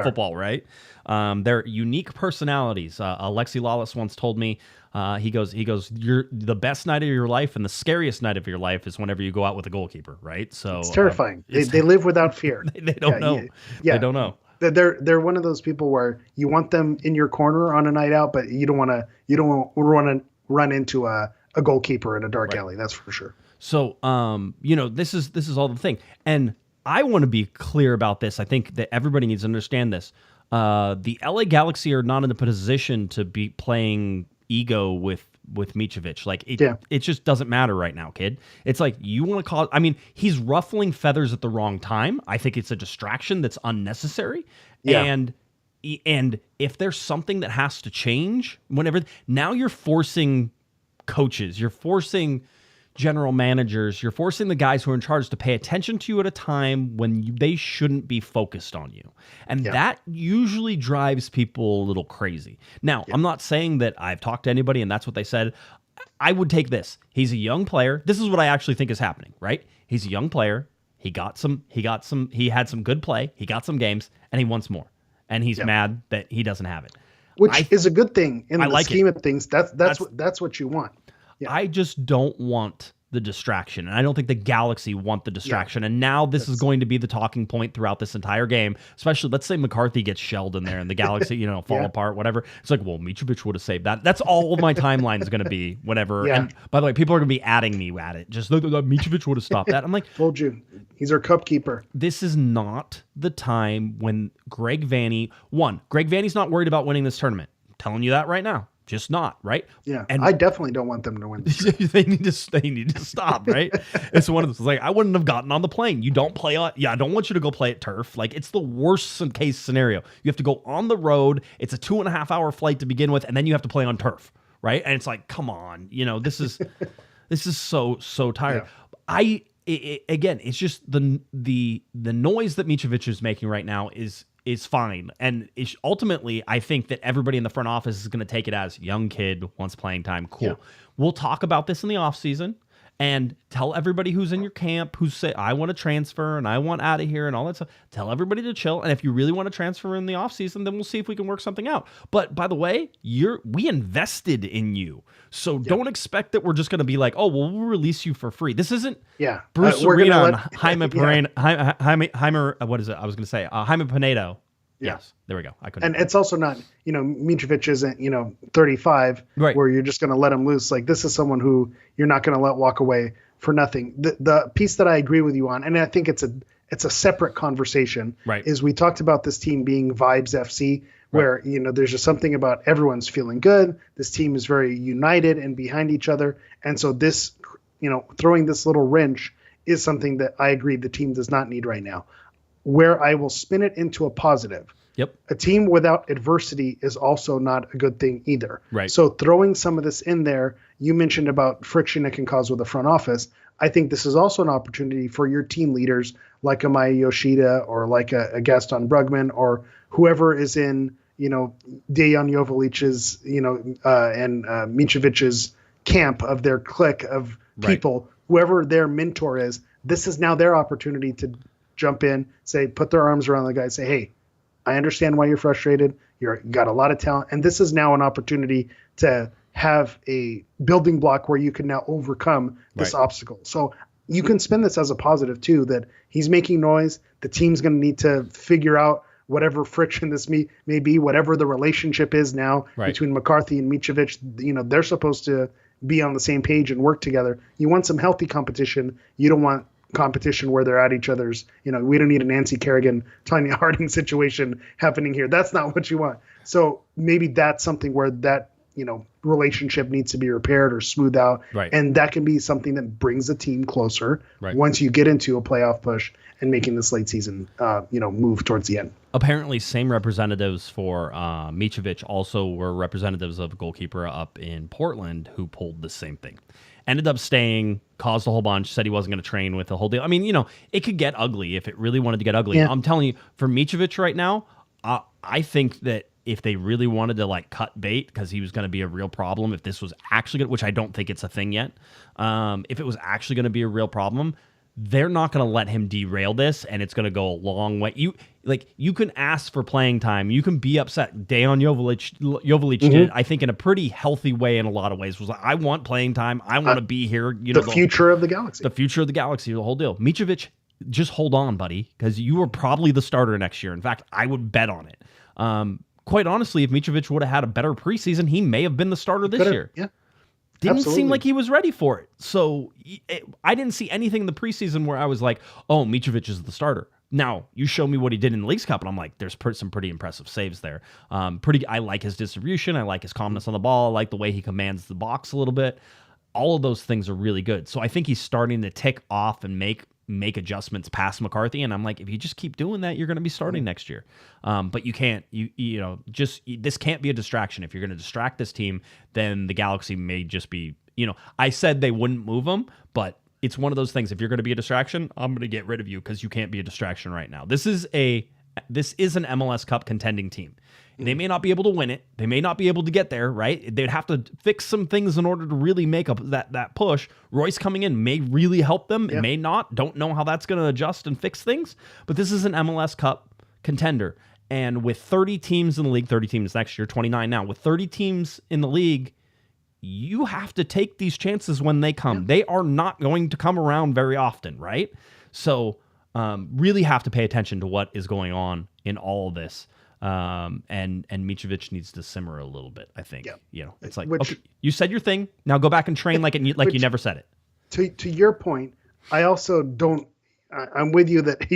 football, right? They're unique personalities. Alexi Lawless once told me, he goes, the best night of your life and the scariest night of your life is whenever you go out with a goalkeeper, right? So it's terrifying. They live without fear. They don't know. They don't know. They're one of those people where you want them in your corner on a night out, but you don't want to run into a goalkeeper in a dark alley. That's for sure. So, this is all the thing. And I want to be clear about this. I think that everybody needs to understand this. The LA Galaxy are not in a position to be playing ego with Micovic. Like it just doesn't matter right now, kid. It's like you want to call. I mean, he's ruffling feathers at the wrong time. I think it's a distraction that's unnecessary. Yeah. And if there's something that has to change, whenever now you're forcing coaches, you're forcing general managers, you're forcing the guys who are in charge to pay attention to you at a time when they shouldn't be focused on you. And that usually drives people a little crazy. Now, I'm not saying that I've talked to anybody and that's what they said. I would take this. He's a young player. This is what I actually think is happening, right? He's a young player. He had some good play. He got some games and he wants more. And he's mad that he doesn't have it. Which is a good thing in the scheme of things. That's what you want. Yeah. I just don't want the distraction. And I don't think the Galaxy want the distraction. And now this is going to be the talking point throughout this entire game, especially let's say McCarthy gets shelled in there and the Galaxy, fall apart, whatever. It's like, well, Micovic would have saved that. That's all of my timeline is going to be, whatever. Yeah. And by the way, people are going to be adding me at it. Just Micovic would have stopped that. I'm like, told you. He's our cup keeper. this is not the time when Greg Vanney's not worried about winning this tournament. I'm telling you that right now. Just not, right? Yeah, and I definitely don't want them to win. they need to stop, right? It's one of those, like, I wouldn't have gotten on the plane. You don't play on, I don't want you to go play at turf. Like, it's the worst case scenario. You have to go on the road. It's a 2.5 hour flight to begin with, and then you have to play on turf, right? And it's like, come on, this is so tired. Yeah. Again, it's just the noise that Micovic is making right now is fine. And ultimately, I think that everybody in the front office is going to take it as young kid wants playing time. Cool. Yeah. We'll talk about this in the offseason and tell everybody who's in your camp, who say, I want to transfer and I want out of here and all that stuff. Tell everybody to chill. And if you really want to transfer in the offseason, then we'll see if we can work something out. But by the way, we invested in you. So don't expect that we're just going to be like, oh, well, we'll release you for free. This isn't Bruce Arena and Jaime what is it? I was going to say Jaime Pinedo. Yeah. Yes, there we go. I couldn't. And it's also not, Micovic isn't, 35, right, where you're just going to let him loose. Like, this is someone who you're not going to let walk away for nothing. The piece that I agree with you on, and I think it's a separate conversation, right, is we talked about this team being Vibes FC, where, there's just something about everyone's feeling good. This team is very united and behind each other. And so this, throwing this little wrench is something that I agree the team does not need right now. Where I will spin it into a positive. Yep. A team without adversity is also not a good thing either. Right. So throwing some of this in there, you mentioned about friction it can cause with the front office. I think this is also an opportunity for your team leaders like a Maya Yoshida or like a Gaston Brugman or whoever is in, Dejan Jovelic's, and Micovic's camp of their clique of people, whoever their mentor is. This is now their opportunity to jump in, put their arms around the guy, say, hey, I understand why you're frustrated. You got a lot of talent. And this is now an opportunity to have a building block where you can now overcome this obstacle. So you can spin this as a positive too, that he's making noise. The team's going to need to figure out whatever friction this may be, whatever the relationship is now between McCarthy and Micovic. They're supposed to be on the same page and work together. You want some healthy competition. You don't want competition where they're at each other's, we don't need a Nancy Kerrigan, Tanya Harding situation happening here. That's not what you want. So maybe that's something where that, relationship needs to be repaired or smoothed out. Right. And that can be something that brings the team closer once you get into a playoff push and making this late season, move towards the end. Apparently, same representatives for Micovic also were representatives of a goalkeeper up in Portland who pulled the same thing. Ended up staying, caused a whole bunch, said he wasn't going to train with the whole deal. I mean, it could get ugly if it really wanted to get ugly. Yeah. I'm telling you, for Micovic right now, I think that if they really wanted to cut bait because he was going to be a real problem, if this was actually good, which I don't think it's a thing yet, if it was actually going to be a real problem, they're not going to let him derail this, and it's going to go a long way. You can ask for playing time. You can be upset. Dejan Jovelich did, I think, in a pretty healthy way in a lot of ways. Was like, I want playing time. I want to be here. The future of the Galaxy. The future of the Galaxy, the whole deal. Micovic, just hold on, buddy, because you are probably the starter next year. In fact, I would bet on it. Quite honestly, if Micovic would have had a better preseason, he may have been the starter this year. Yeah. Didn't seem like he was ready for it. So I didn't see anything in the preseason where I was like, oh, Micovic is the starter. Now, you show me what he did in the Leagues Cup, and I'm like, there's some pretty impressive saves there. I like his distribution. I like his calmness on the ball. I like the way he commands the box a little bit. All of those things are really good. So I think he's starting to tick off and make adjustments past McCarthy, and I'm like, if you just keep doing that, you're going to be starting next year. But you can't, this can't be a distraction. If you're going to distract this team, then the Galaxy may just be, I said they wouldn't move him, but it's one of those things. If you're going to be a distraction, I'm going to get rid of you because you can't be a distraction right now. This is an MLS Cup contending team. They may not be able to win it. They may not be able to get there, right? They'd have to fix some things in order to really make up that push. Royce coming in may really help them. It may not. Don't know how that's going to adjust and fix things. But this is an MLS Cup contender. And with 30 teams in the league, 30 teams next year, 29 now. With 30 teams in the league, you have to take these chances when they come. They are not going to come around very often, right? So really have to pay attention to what is going on in all of this. And Micovic needs to simmer a little bit, I think. Yeah. It's like, okay, you said your thing. Now go back and train like you never said it. To your point, I also don't. I'm with you that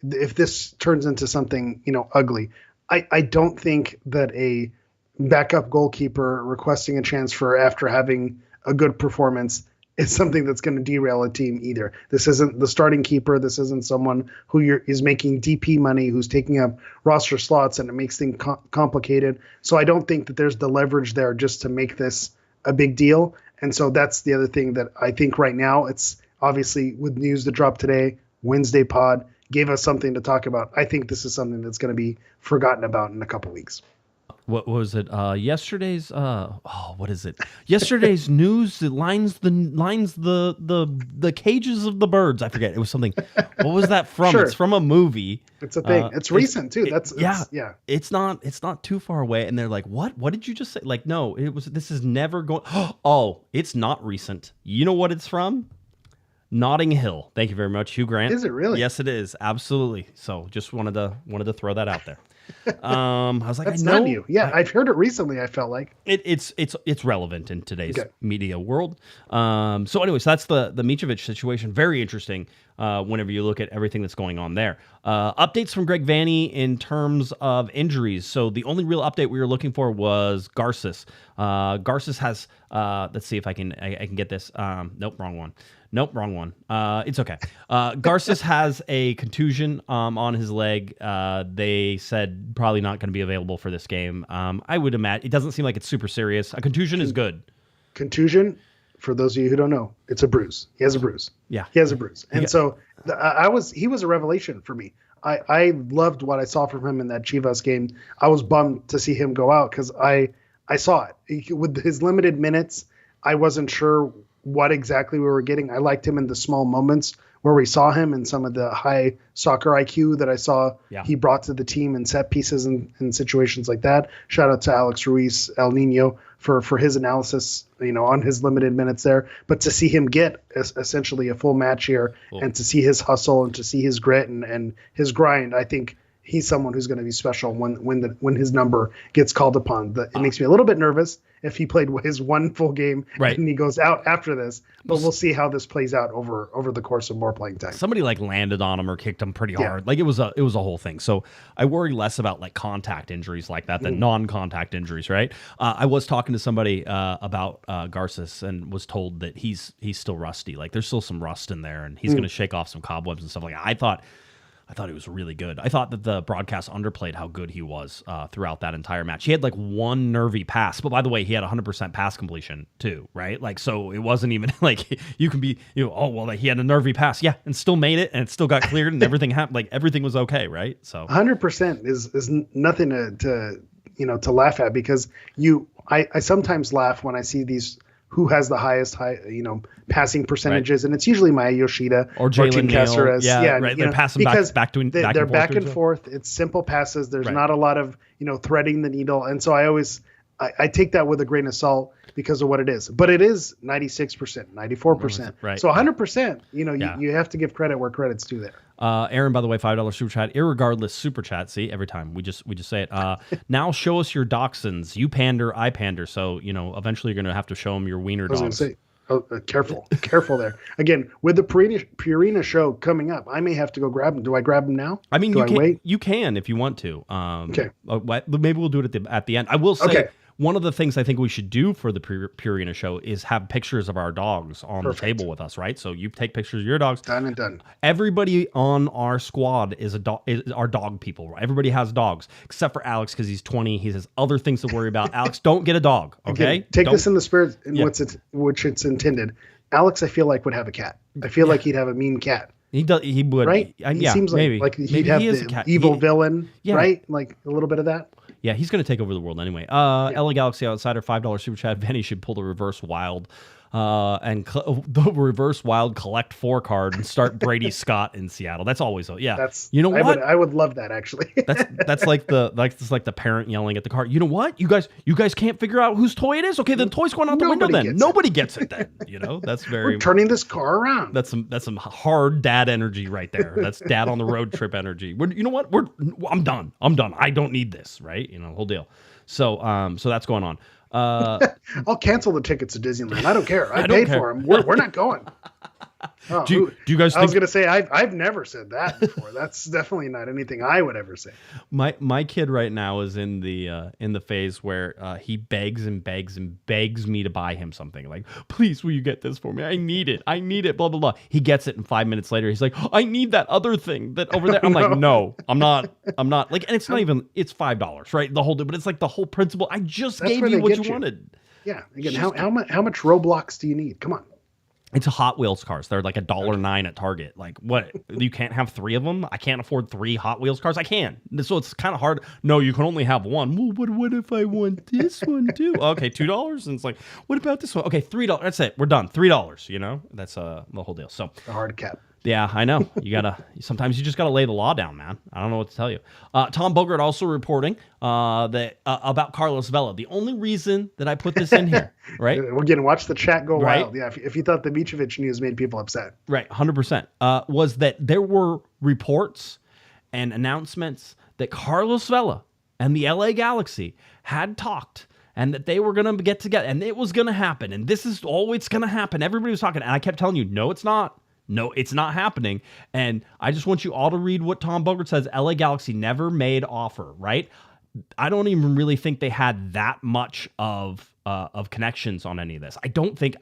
if this turns into something ugly, I don't think that a backup goalkeeper requesting a transfer after having a good performance is something that's going to derail a team either. This isn't the starting keeper. This isn't someone who is making DP money, who's taking up roster slots, and it makes things complicated. So I don't think that there's the leverage there just to make this a big deal. And so that's the other thing that I think right now, it's obviously with news that dropped today, Wednesday pod gave us something to talk about. I think this is something that's going to be forgotten about in a couple weeks. What was it? Yesterday's what is it? Yesterday's news that lines the cages of the birds. I forget. It was something. What was that from? Sure. It's from a movie. It's a thing. It's recent too. It's not too far away. And they're like, what? What did you just say? Like, no, this is never going. Oh, it's not recent. You know what it's from? Notting Hill. Thank you very much, Hugh Grant. Is it really? Yes, it is. Absolutely. So just wanted to throw that out there. I was like, that's I know. Not new. Yeah, I've heard it recently. I felt like it's relevant in today's media world. So anyways, that's the Micovic situation. Very interesting. Whenever you look at everything that's going on there. Updates from Greg Vanney in terms of injuries. So the only real update we were looking for was Garces. Garces has. Let's see if I can get this. Nope, wrong one. It's okay. Garces has a contusion on his leg. They said probably not going to be available for this game. I would imagine it doesn't seem like it's super serious. A contusion is good. Contusion, for those of you who don't know, it's a bruise. He has a bruise. Yeah, he has a bruise. And so he was a revelation for me. I loved what I saw from him in that Chivas game. I was bummed to see him go out because I saw it. With his limited minutes, I wasn't sure what exactly we were getting. I liked him in the small moments where we saw him and some of the high soccer IQ that I saw he brought to the team in set pieces and situations like that. Shout out to Alex Ruiz, El Nino, for his analysis, on his limited minutes there. But to see him get essentially a full match here and to see his hustle and to see his grit and his grind, I think he's someone who's going to be special when his number gets called upon. It makes me a little bit nervous if he played his one full game and he goes out after this. But we'll see how this plays out over the course of more playing time. Somebody landed on him or kicked him pretty hard. Like it was a whole thing. So I worry less about contact injuries like that than non-contact injuries, right? I was talking to somebody about Garces and was told that he's still rusty. Like there's still some rust in there and he's going to shake off some cobwebs and stuff like that. I thought he was really good. I thought that the broadcast underplayed how good he was throughout that entire match. He had one nervy pass, but by the way, he had 100% pass completion too, right? So it wasn't even you can be, he had a nervy pass, and still made it, and it still got cleared, and everything happened. Everything was okay, right? So 100% is nothing to laugh at because I sometimes laugh when I see these. Who has the highest passing percentages, and it's usually Maya Yoshida or Jalen Caceres. Right. They're passing they're back and forth. It's simple passes. There's not a lot of threading the needle, and so I take that with a grain of salt because of what it is. But it is 96%, 94%. Right. So 100%. You have to give credit where credit's due there. Aaron, by the way, $5 super chat, irregardless super chat. See, every time we just say it. Now show us your dachshunds. You pander, I pander. So eventually you're gonna have to show them your wiener dogs. I was gonna say, careful there. Again, with the Purina show coming up, I may have to go grab them. Do I grab them now? I mean, you can if you want to. Okay. Maybe we'll do it at the end. I will say. One of the things I think we should do for the Purina show is have pictures of our dogs on the table with us, right? So you take pictures of your dogs. Done and done. Everybody on our squad is our dog people. Right? Everybody has dogs, except for Alex because he's 20. He has other things to worry about. Alex, don't get a dog, okay? Again, take this in the spirit in which it's intended. Alex, I feel like, would have a cat. I feel like he'd have a mean cat. He does. He would. Right? He seems like he'd have the evil villain, right? Like a little bit of that. Yeah, he's going to take over the world anyway. LA Galaxy Outsider, $5 super chat. Vanney should pull the reverse wild. the reverse wild collect 4 card and start Brady Scott in Seattle. That's always That's you know what? I would love that actually. that's like the parent yelling at the card. You know what? You guys can't figure out whose toy it is. Okay, the toy's going out the window. Then nobody gets it. Then that's very. We're turning this car around. That's some hard dad energy right there. That's dad on the road trip energy. You know what? I'm done. I don't need this. Right? Whole deal. So that's going on. I'll cancel the tickets to Disneyland. I don't care. I paid for them. We're not going. Oh, do you guys? I was gonna say I've never said that before. That's definitely not anything I would ever say. My kid right now is in the phase where he begs and begs and begs me to buy him something. Like, please, will you get this for me? I need it. Blah blah blah. He gets it, and 5 minutes later, he's like, I need that other thing that over there. I'm like, no, I'm not. Like, and it's not even. It's $5, right? The whole, but it's like the whole principle. I just gave you what you wanted. Yeah. Again, how much Roblox do you need? Come on. It's a Hot Wheels cars. They're like $1.09 at Target. Like, what? You can't have 3 of them? I can't afford 3 Hot Wheels cars. I can. So it's kind of hard. No, you can only have one. Well, what if I want this one too? Okay, $2. And it's like, what about this one? Okay, $3. That's it. We're done. $3. That's the whole deal. So a hard cap. Yeah, I know. Sometimes you just gotta lay the law down, man. I don't know what to tell you. Tom Bogert also reporting that about Carlos Vela. The only reason that I put this in here, right? We're getting watch the chat go wild. Yeah, if you thought the Micovic news made people upset, right? 100%. Was that there were reports and announcements that Carlos Vela and the LA Galaxy had talked. And that they were going to get together. And it was going to happen. And this is always going to happen. Everybody was talking. And I kept telling you, no, it's not. No, it's not happening. And I just want you all to read what Tom Bogert says. LA Galaxy never made offer, right? I don't even really think they had that much of connections on any of this. I don't think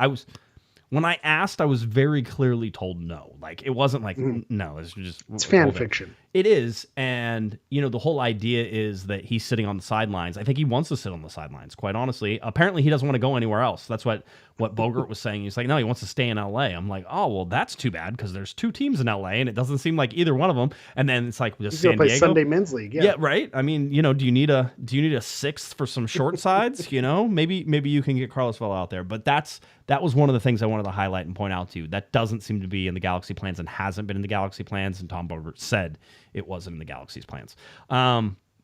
when I asked, I was very clearly told no. Like, it wasn't like, no, it's fan fiction. It is. And, the whole idea is that he's sitting on the sidelines. I think he wants to sit on the sidelines, quite honestly. Apparently, he doesn't want to go anywhere else. That's what Bogert was saying. He's like, no, he wants to stay in LA. I'm like, oh, well, that's too bad because there's 2 teams in LA and it doesn't seem like either one of them. And then it's like, just San Diego. Sunday Men's League. Yeah, right. I mean, do you need a 6th for some short sides? Maybe you can get Carlos Vela out there. But that was one of the things I wanted to highlight and point out to you. That doesn't seem to be in the Galaxy plans and hasn't been in the Galaxy plans. And Tom Bogert said it wasn't in the Galaxy's plans.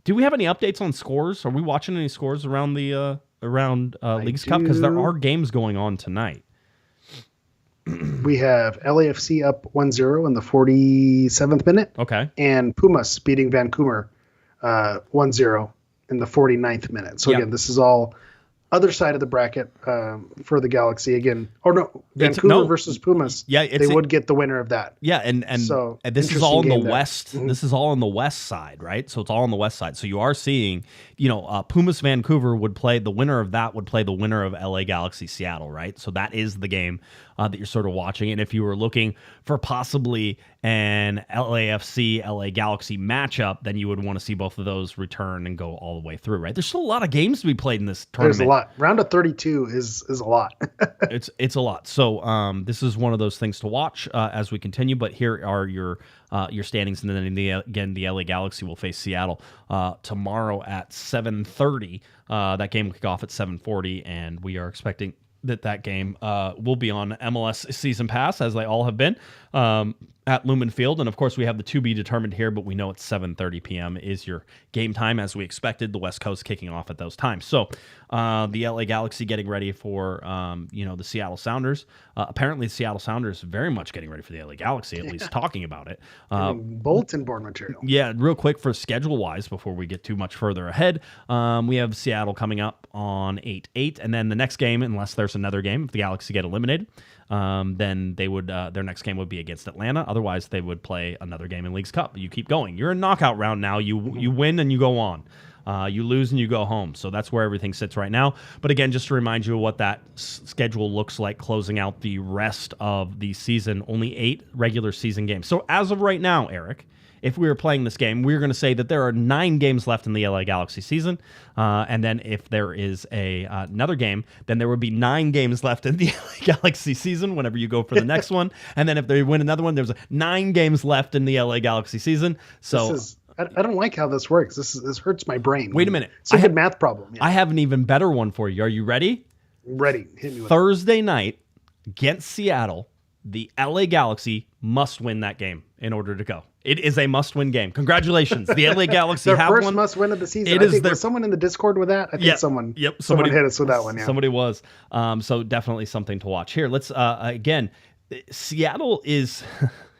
Do we have any updates on scores? Are we watching any scores around the Leagues Cup? Because there are games going on tonight. We have LAFC up 1-0 in the 47th minute. Okay. And Pumas beating Vancouver 1-0 in the 49th minute. So again, this is all other side of the bracket for the Galaxy again. Or no, Vancouver versus Pumas. Yeah, they would get the winner of that. Yeah, and so this is all in the west. Mm-hmm. This is all on the west side, right? So it's all on the west side. So you are seeing, Pumas Vancouver would play the winner of that would play the winner of LA Galaxy Seattle, right? So that is the game that you're sort of watching. And if you were looking for possibly an LAFC LA Galaxy matchup, then you would want to see both of those return and go all the way through, right? There's still a lot of games to be played in this tournament. There's a lot. Round of 32 is a lot. It's a lot. So this is one of those things to watch as we continue. But here are your standings, and then the LA Galaxy will face Seattle tomorrow at 7:30. That game will kick off at 7:40, and we are expecting that game will be on MLS Season Pass, as they all have been, at Lumen Field. And, of course, we have the to be determined here, but we know it's 7:30 p.m. is your game time, as we expected, the West Coast kicking off at those times. So the LA Galaxy getting ready for, the Seattle Sounders. Apparently, the Seattle Sounders very much getting ready for the LA Galaxy, at least talking about it. Bulletin board material. Yeah, real quick for schedule-wise, before we get too much further ahead, we have Seattle coming up on 8/8, and then the next game, unless there's another game, if the Galaxy get eliminated, then they would their next game would be against Atlanta. Otherwise, they would play another game in Leagues Cup. You keep going. You're in knockout round now. You win and you go on. You lose and you go home. So that's where everything sits right now. But again, just to remind you of what that schedule looks like closing out the rest of the season, only 8 regular season games. So as of right now, Eric, if we were playing this game, we're going to say that there are 9 games left in the LA Galaxy season. And then if there is another game, then there would be 9 games left in the LA Galaxy season whenever you go for the next one. And then if they win another one, there's 9 games left in the LA Galaxy season. So I don't like how this works. This hurts my brain. Wait a minute. It's a good math problem. Yeah. I have an even better one for you. Are you ready? Ready. Hit me with Thursday night, against Seattle, the LA Galaxy must win that game in order to go. It is a must-win game. Congratulations. The LA Galaxy their have first one. must-win of the season. It I is think their... was someone in the Discord with that? I think someone hit us with that one. Yeah. Somebody was. So definitely something to watch. Here, let's, again, Seattle is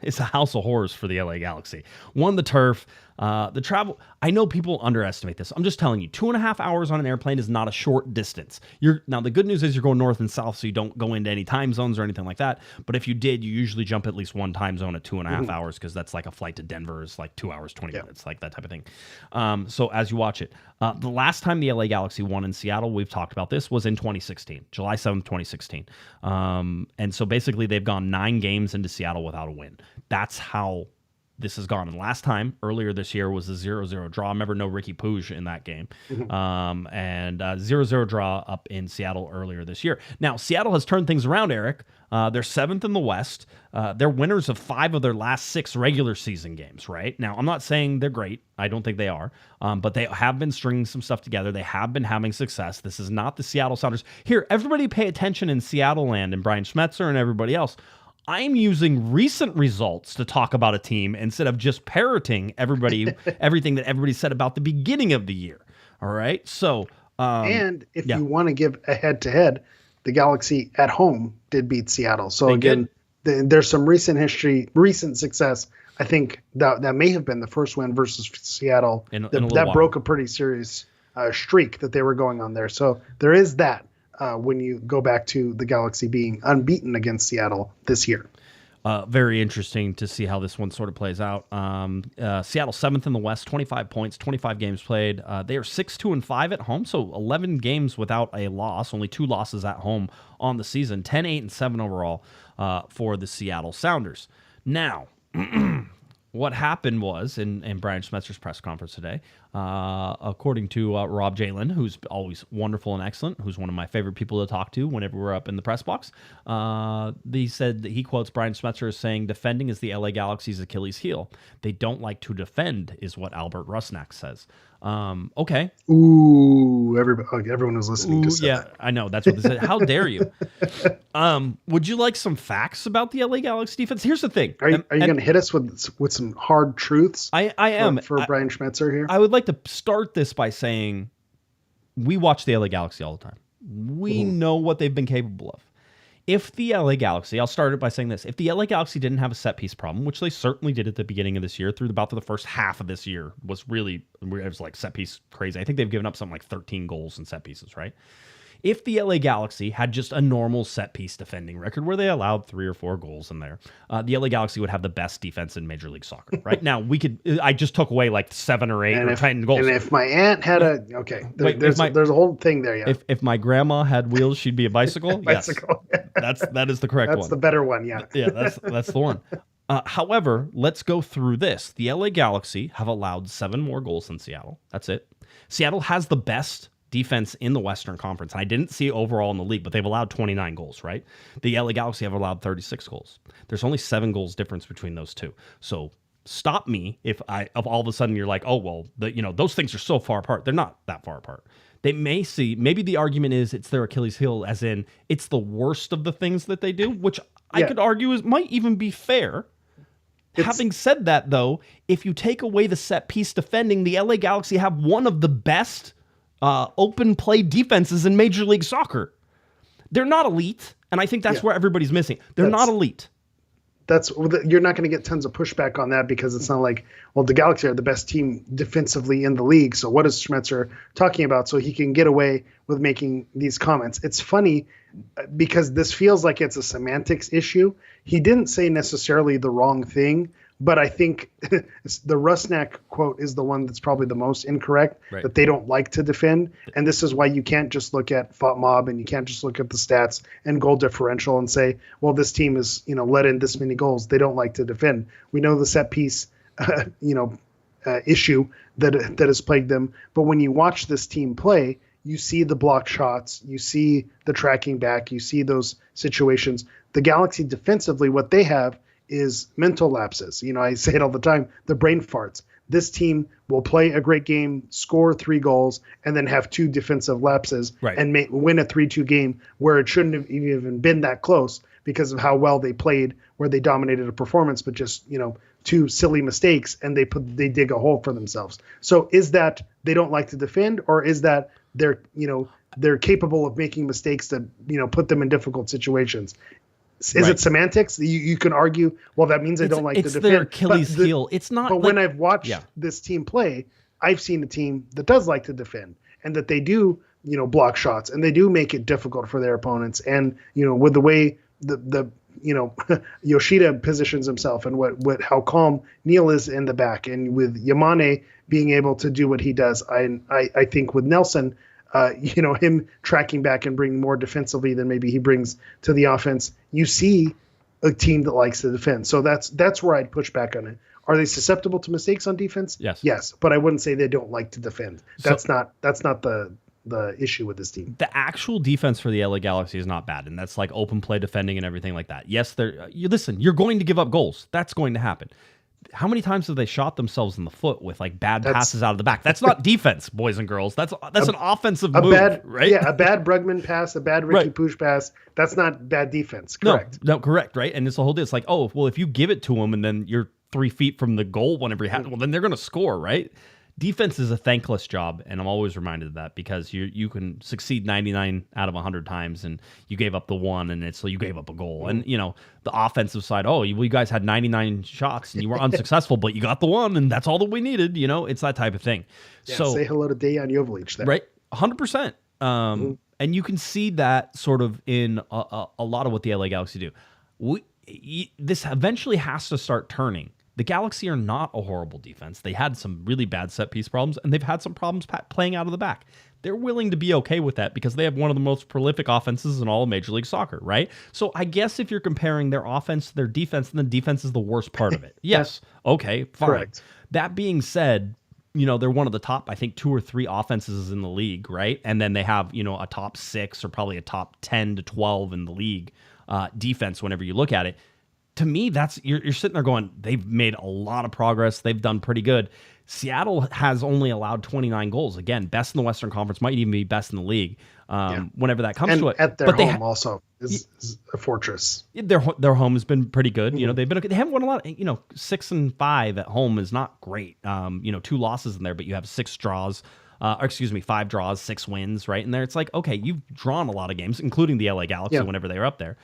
a house of horrors for the LA Galaxy. One, the turf. The travel, I know people underestimate this. I'm just telling you, 2.5 hours on an airplane is not a short distance. Now, the good news is you're going north and south, so you don't go into any time zones or anything like that. But if you did, you usually jump at least one time zone at 2.5 hours, because that's like a flight to Denver is like 2 hours, 20 minutes, like that type of thing. So as you watch it, the last time the LA Galaxy won in Seattle, we've talked about this, was in 2016, July 7th, 2016. And so basically they've gone 9 games into Seattle without a win. That's how this has gone. And last time, earlier this year, was a 0-0 draw. Remember, no Ricky Puig in that game. And 0-0 draw up in Seattle earlier this year. Now, Seattle has turned things around, Eric. They're 7th in the West. They're winners of 5 of their last 6 regular season games, right? Now, I'm not saying they're great. I don't think they are. But they have been stringing some stuff together. They have been having success. This is not the Seattle Sounders. Here, everybody pay attention in Seattle land, and Brian Schmetzer and everybody else. I'm using recent results to talk about a team instead of just parroting everything that everybody said about the beginning of the year. All right. So, and if you want to give a head-to-head, the Galaxy at home did beat Seattle. So there's some recent success. I think that may have been the first win versus Seattle. That broke a pretty serious streak that they were going on there. So there is that. When you go back to the Galaxy being unbeaten against Seattle this year. Very interesting to see how this one sort of plays out. Seattle 7th in the West, 25 points, 25 games played. They are 6-2-5 at home, so 11 games without a loss, only 2 losses at home on the season, 10-8-7 overall for the Seattle Sounders. Now, what happened was, in Brian Schmetzer's press conference today, according to Rob Jalen, who's always wonderful and excellent, who's one of my favorite people to talk to whenever we're up in the press box, he said that he quotes Brian Schmetzer as saying, "Defending is the LA Galaxy's Achilles heel. They don't like to defend," is what Albert Rusnak says. Okay. Ooh, everyone was listening to say that. I know. That's what they said. How dare you? Would you like some facts about the LA Galaxy defense? Here's the thing. Are you going to hit us with some hard truths? I am. For Brian Schmetzer here? I would like to start this by saying we watch the LA Galaxy all the time. We know what they've been capable of. If the LA Galaxy, I'll start it by saying this. If the LA Galaxy didn't have a set-piece problem, which they certainly did at the beginning of this year, through about the first half of this year, it was like set-piece crazy. I think they've given up something like 13 goals in set-pieces, right? If the LA Galaxy had just a normal set-piece defending record where they allowed 3 or 4 goals in there, the LA Galaxy would have the best defense in Major League Soccer. Right now, I just took away like 7 or 8 or 10 goals. And if my aunt had there's a whole thing there. Yeah. If my grandma had wheels, she'd be a bicycle. Bicycle. Yes, that is the correct one. That's the better one. Yeah. Yeah, that's the one. However, let's go through this. The LA Galaxy have allowed 7 more goals than Seattle. That's it. Seattle has the best defense in the Western Conference. I didn't see overall in the league, but they've allowed 29 goals, right? The LA Galaxy have allowed 36 goals. There's only 7 goals difference between those two. So stop me if all of a sudden you're like, oh, well, those things are so far apart. They're not that far apart. They maybe the argument is it's their Achilles heel, as in it's the worst of the things that they do, which I could argue might even be fair. Having said that, though, if you take away the set piece defending, the LA Galaxy have one of the best open play defenses in Major League Soccer. They're not elite, and I think that's where everybody's missing. They're not elite. You're not going to get tons of pushback on that, because it's not like, well, the Galaxy are the best team defensively in the league. So what is Schmetzer talking about? So he can get away with making these comments. It's funny because this feels like it's a semantics issue. He didn't say necessarily the wrong thing, but I think the Rusnak quote is the one that's probably the most incorrect, right, that they don't like to defend. And this is why you can't just look at FOTMOB and you can't just look at the stats and goal differential and say, well, this team is, let in this many goals. They don't like to defend. We know the set piece, issue that has plagued them. But when you watch this team play, you see the blocked shots, you see the tracking back, you see those situations. The Galaxy defensively, what they have is mental lapses. I say it all the time, the brain farts. This team will play a great game, score 3 goals, and then have 2 defensive lapses, right, and win a 3-2 game where it shouldn't have even been that close because of how well they played, where they dominated a performance, but just, two silly mistakes and they dig a hole for themselves. So is that they don't like to defend, or is that they're capable of making mistakes that, put them in difficult situations? Is it semantics? You can argue, well, that means they don't like to defend. It's their Achilles heel. It's not. But when I've watched this team play, I've seen a team that does like to defend, and that they do, block shots, and they do make it difficult for their opponents. And, with the way the Yoshida positions himself, and how calm Neil is in the back, and with Yamane being able to do what he does, I think with Nelson, him tracking back and bringing more defensively than maybe he brings to the offense, you see a team that likes to defend. So that's where I'd push back on it. Are they susceptible to mistakes on defense? Yes, but I wouldn't say they don't like to defend. That's not the issue with this team. The actual defense for the LA Galaxy is not bad, and that's like open play defending and everything like that. Yes, you're going to give up goals. That's going to happen. How many times have they shot themselves in the foot with like bad passes out of the back? That's not defense, boys and girls. That's an offensive move, right? Yeah, a bad Bregman pass, a bad Ricky Puig pass. That's not bad defense. Correct. No, correct, right? And it's the whole deal. It's like, oh, well, if you give it to them and then you're 3 feet from the goal whenever you have, well, then they're going to score, right? Defense is a thankless job, and I'm always reminded of that, because you can succeed 99 out of 100 times, and you gave up the one, and so you gave up a goal. And the offensive side, you guys had 99 shots and you were unsuccessful, but you got the one, and that's all that we needed. It's that type of thing. Yeah, so say hello to Dejan Jovalic there, right? 100%. And you can see that sort of in a lot of what the LA Galaxy do. This eventually has to start turning. The Galaxy are not a horrible defense. They had some really bad set-piece problems, and they've had some problems playing out of the back. They're willing to be okay with that because they have one of the most prolific offenses in all of Major League Soccer, right? So I guess if you're comparing their offense to their defense, then the defense is the worst part of it. Yes. Okay, fine. Correct. That being said, they're one of the top, I think, 2 or 3 offenses in the league, right? And then they have, a top 6 or probably a top 10 to 12 in the league defense whenever you look at it. To me, that's you're sitting there going, they've made a lot of progress. They've done pretty good. Seattle has only allowed 29 goals. Again, best in the Western Conference, might even be best in the league whenever that comes to it. At their home also is a fortress. Their home has been pretty good. Mm-hmm. They haven't won a lot. 6-5 at home is not great. 2 losses in there, but you have 6 draws. 5 draws, 6 wins, right in there. It's like, okay, you've drawn a lot of games, including the LA Galaxy whenever they were up there.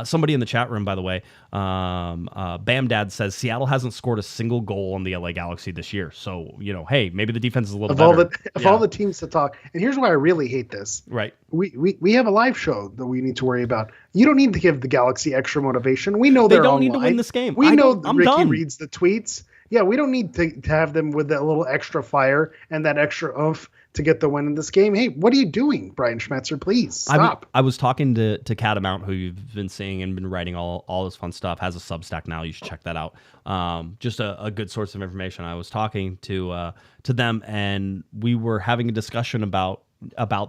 Somebody in the chat room, by the way, Bam Dad says Seattle hasn't scored a single goal on the LA Galaxy this year. So, hey, maybe the defense is a little better. All the teams to talk. And here's why I really hate this. Right. We have a live show that we need to worry about. You don't need to give the Galaxy extra motivation. We know they don't need to win this game. We know Ricky reads the tweets. Yeah, we don't need to have them with that little extra fire and that extra oomph to get the win in this game. Hey, what are you doing, Brian Schmetzer? Please stop. I was talking to Catamount, who you've been seeing and been writing all this fun stuff, has a Substack now. You should check that out. Just a good source of information. I was talking to them, and we were having a discussion about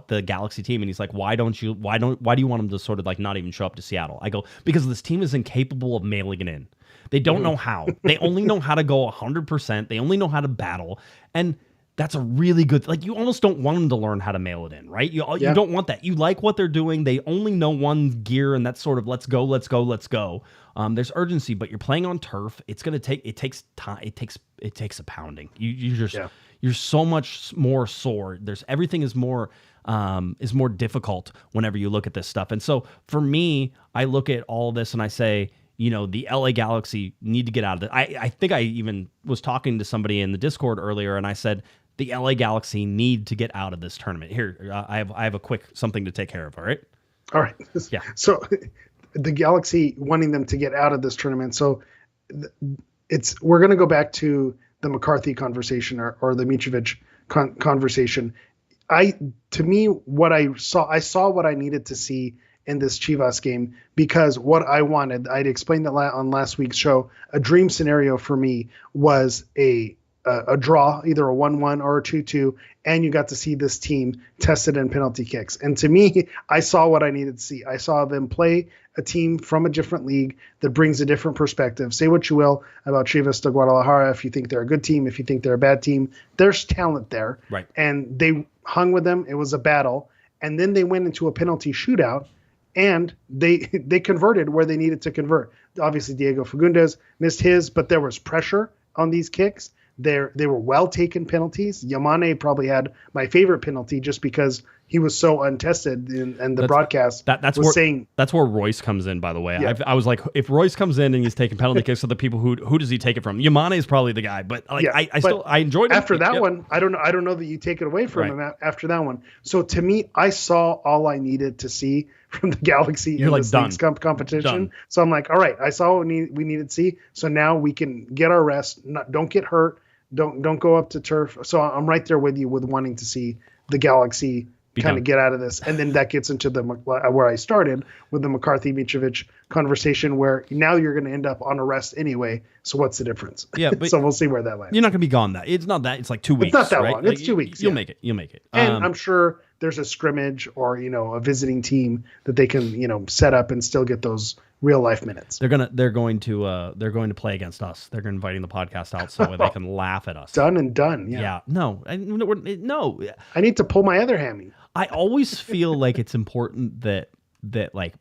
the Galaxy team, and he's like, why do you want them to sort of like not even show up to Seattle? I go, because this team is incapable of mailing it in. They don't know how. They only know how to go 100%. They only know how to battle. And that's a really good, like, you almost don't want them to learn how to mail it in, right? You don't want that. You like what they're doing. They only know one gear, and that's sort of let's go. There's urgency, but you're playing on turf. It takes time. It takes a pounding. You're so much more sore. Everything is more difficult whenever you look at this stuff. And so for me, I look at all this and I say, the LA Galaxy need to get out of it. I think I even was talking to somebody in the Discord earlier, and I said the LA Galaxy need to get out of this tournament. Here, I have a quick something to take care of. All right. Yeah. So the Galaxy wanting them to get out of this tournament. So we're going to go back to the McCarthy conversation or the Micovic conversation. To me, what I saw what I needed to see in this Chivas game, because what I wanted, I'd explained that on last week's show, a dream scenario for me was a draw, either a 1-1 or a 2-2, and you got to see this team tested in penalty kicks. And to me, I saw what I needed to see. I saw them play a team from a different league that brings a different perspective. Say what you will about Chivas de Guadalajara, if you think they're a good team, if you think they're a bad team, there's talent there. Right. And they hung with them. It was a battle. And then they went into a penalty shootout, and they converted where they needed to convert. Obviously, Diego Fagundes missed his, but there was pressure on these kicks. They were well-taken penalties. Yamane probably had my favorite penalty just because he was so untested, and the broadcast was saying... That's where Royce comes in, by the way. Yeah. I was like, if Royce comes in and he's taking penalty kicks to the people, who does he take it from? Yamane is probably the guy, but I enjoyed it. After that one, I don't know that you take it away from him after that one. So to me, I saw all I needed to see from the Galaxy in this league's competition. Done. So I'm like, all right, I saw what we needed to see. So now we can get our rest. Don't get hurt. Don't go up to turf. So I'm right there with you with wanting to see the Galaxy kind of get out of this. And then that gets into where I started with the McCarthy Micovic conversation, where now you're going to end up on arrest anyway. So what's the difference? Yeah, but so we'll see where that lands. You're not going to be gone that. It's not that. It's like 2 weeks. It's not that right? long. It's 2 weeks. You'll make it. You'll make it. And I'm sure there's a scrimmage or, a visiting team that they can, set up and still get those real life minutes. They're going to play against us. They're inviting the podcast out so they can laugh at us. Done and done. Yeah. No. I need to pull my other hammy. I always feel like it's important that like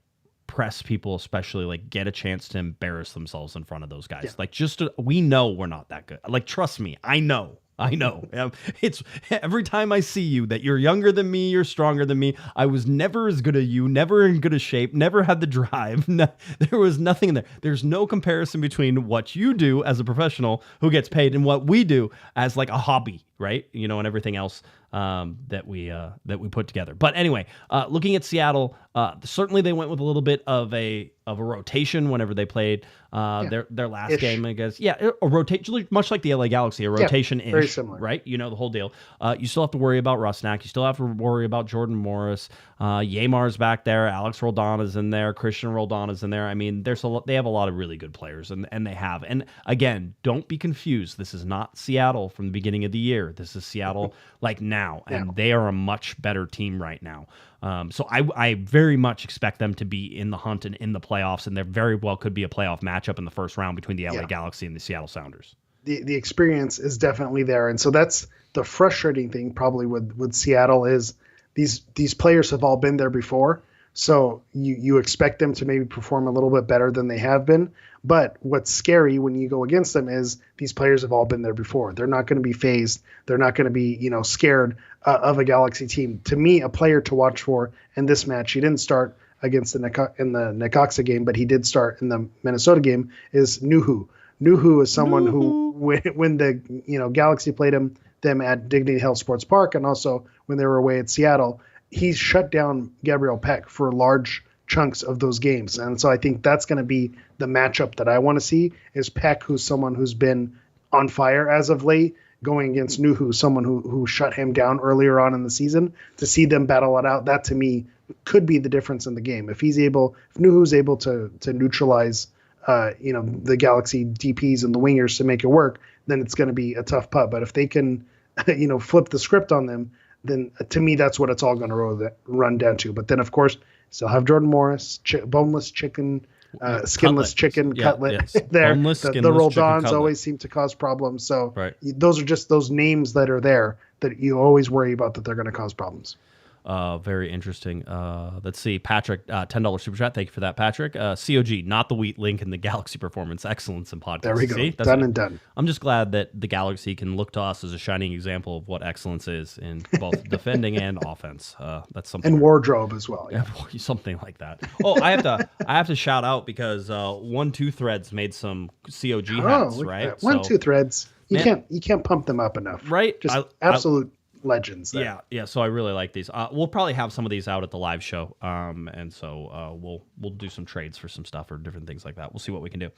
press people, especially, like, get a chance to embarrass themselves in front of those guys. Yeah. We know we're not that good. Like, trust me, I know. It's every time I see you that you're younger than me, you're stronger than me. I was never as good as you, never in good a shape, never had the drive. There was nothing in there. There's no comparison between what you do as a professional who gets paid and what we do as like a hobby, right? And everything else that we put together. But anyway, looking at Seattle, certainly they went with a little bit of a rotation whenever they played their last game, I guess. Yeah, a rotation, much like the LA Galaxy, a rotation-ish, very similar, right? The whole deal. You still have to worry about Rusnak. You still have to worry about Jordan Morris. Yamar's back there. Alex Roldan's in there. Christian Roldan's in there. I mean, they have a lot of really good players, and they have. And again, don't be confused. This is not Seattle from the beginning of the year. This is Seattle like now, and they are a much better team right now. So I very much expect them to be in the hunt and in the playoffs, and there very well could be a playoff matchup in the first round between the LA Galaxy and the Seattle Sounders. The experience is definitely there, and so that's the frustrating thing probably with Seattle is these players have all been there before, so you expect them to maybe perform a little bit better than they have been. But what's scary when you go against them is these players have all been there before. They're not going to be phased. They're not going to be, scared of a Galaxy team. To me, a player to watch for in this match, he didn't start against in the Necaxa game, but he did start in the Minnesota game, is Nuhu. Nuhu is someone who, when the Galaxy played them at Dignity Health Sports Park, and also when they were away at Seattle, he shut down Gabriel Peck for large chunks of those games. And so I think that's going to be the matchup that I want to see, is Peck, who's someone who's been on fire as of late, going against Nuhu, someone who shut him down earlier on in the season. To see them battle it out, that to me could be the difference in the game. If Nuhu's able to neutralize the Galaxy DPs and the wingers to make it work, then it's going to be a tough putt. But if they can flip the script on them, then to me that's what it's all going to run down to. But then of course still have Jordan Morris, boneless chicken, skinless chicken cutlet there. The Roldans always seem to cause problems. So those are just those names that are there that you always worry about that they're going to cause problems. Very interesting. Let's see. Patrick, $10 super chat. Thank you for that, Patrick. COG, not the weak link in the Galaxy performance excellence in podcast. There we go. See? Done and done. I'm just glad that the Galaxy can look to us as a shining example of what excellence is in both defending and offense. That's something. And wardrobe as well. Yeah, something like that. Oh, I have to shout out because 1-2 Threads made some COG hats, right? 1-2 Threads. You can't pump them up enough. Right. Just absolute legends there. Yeah. So I really like these. We'll probably have some of these out at the live show, and so we'll do some trades for some stuff or different things like that. We'll see what we can do.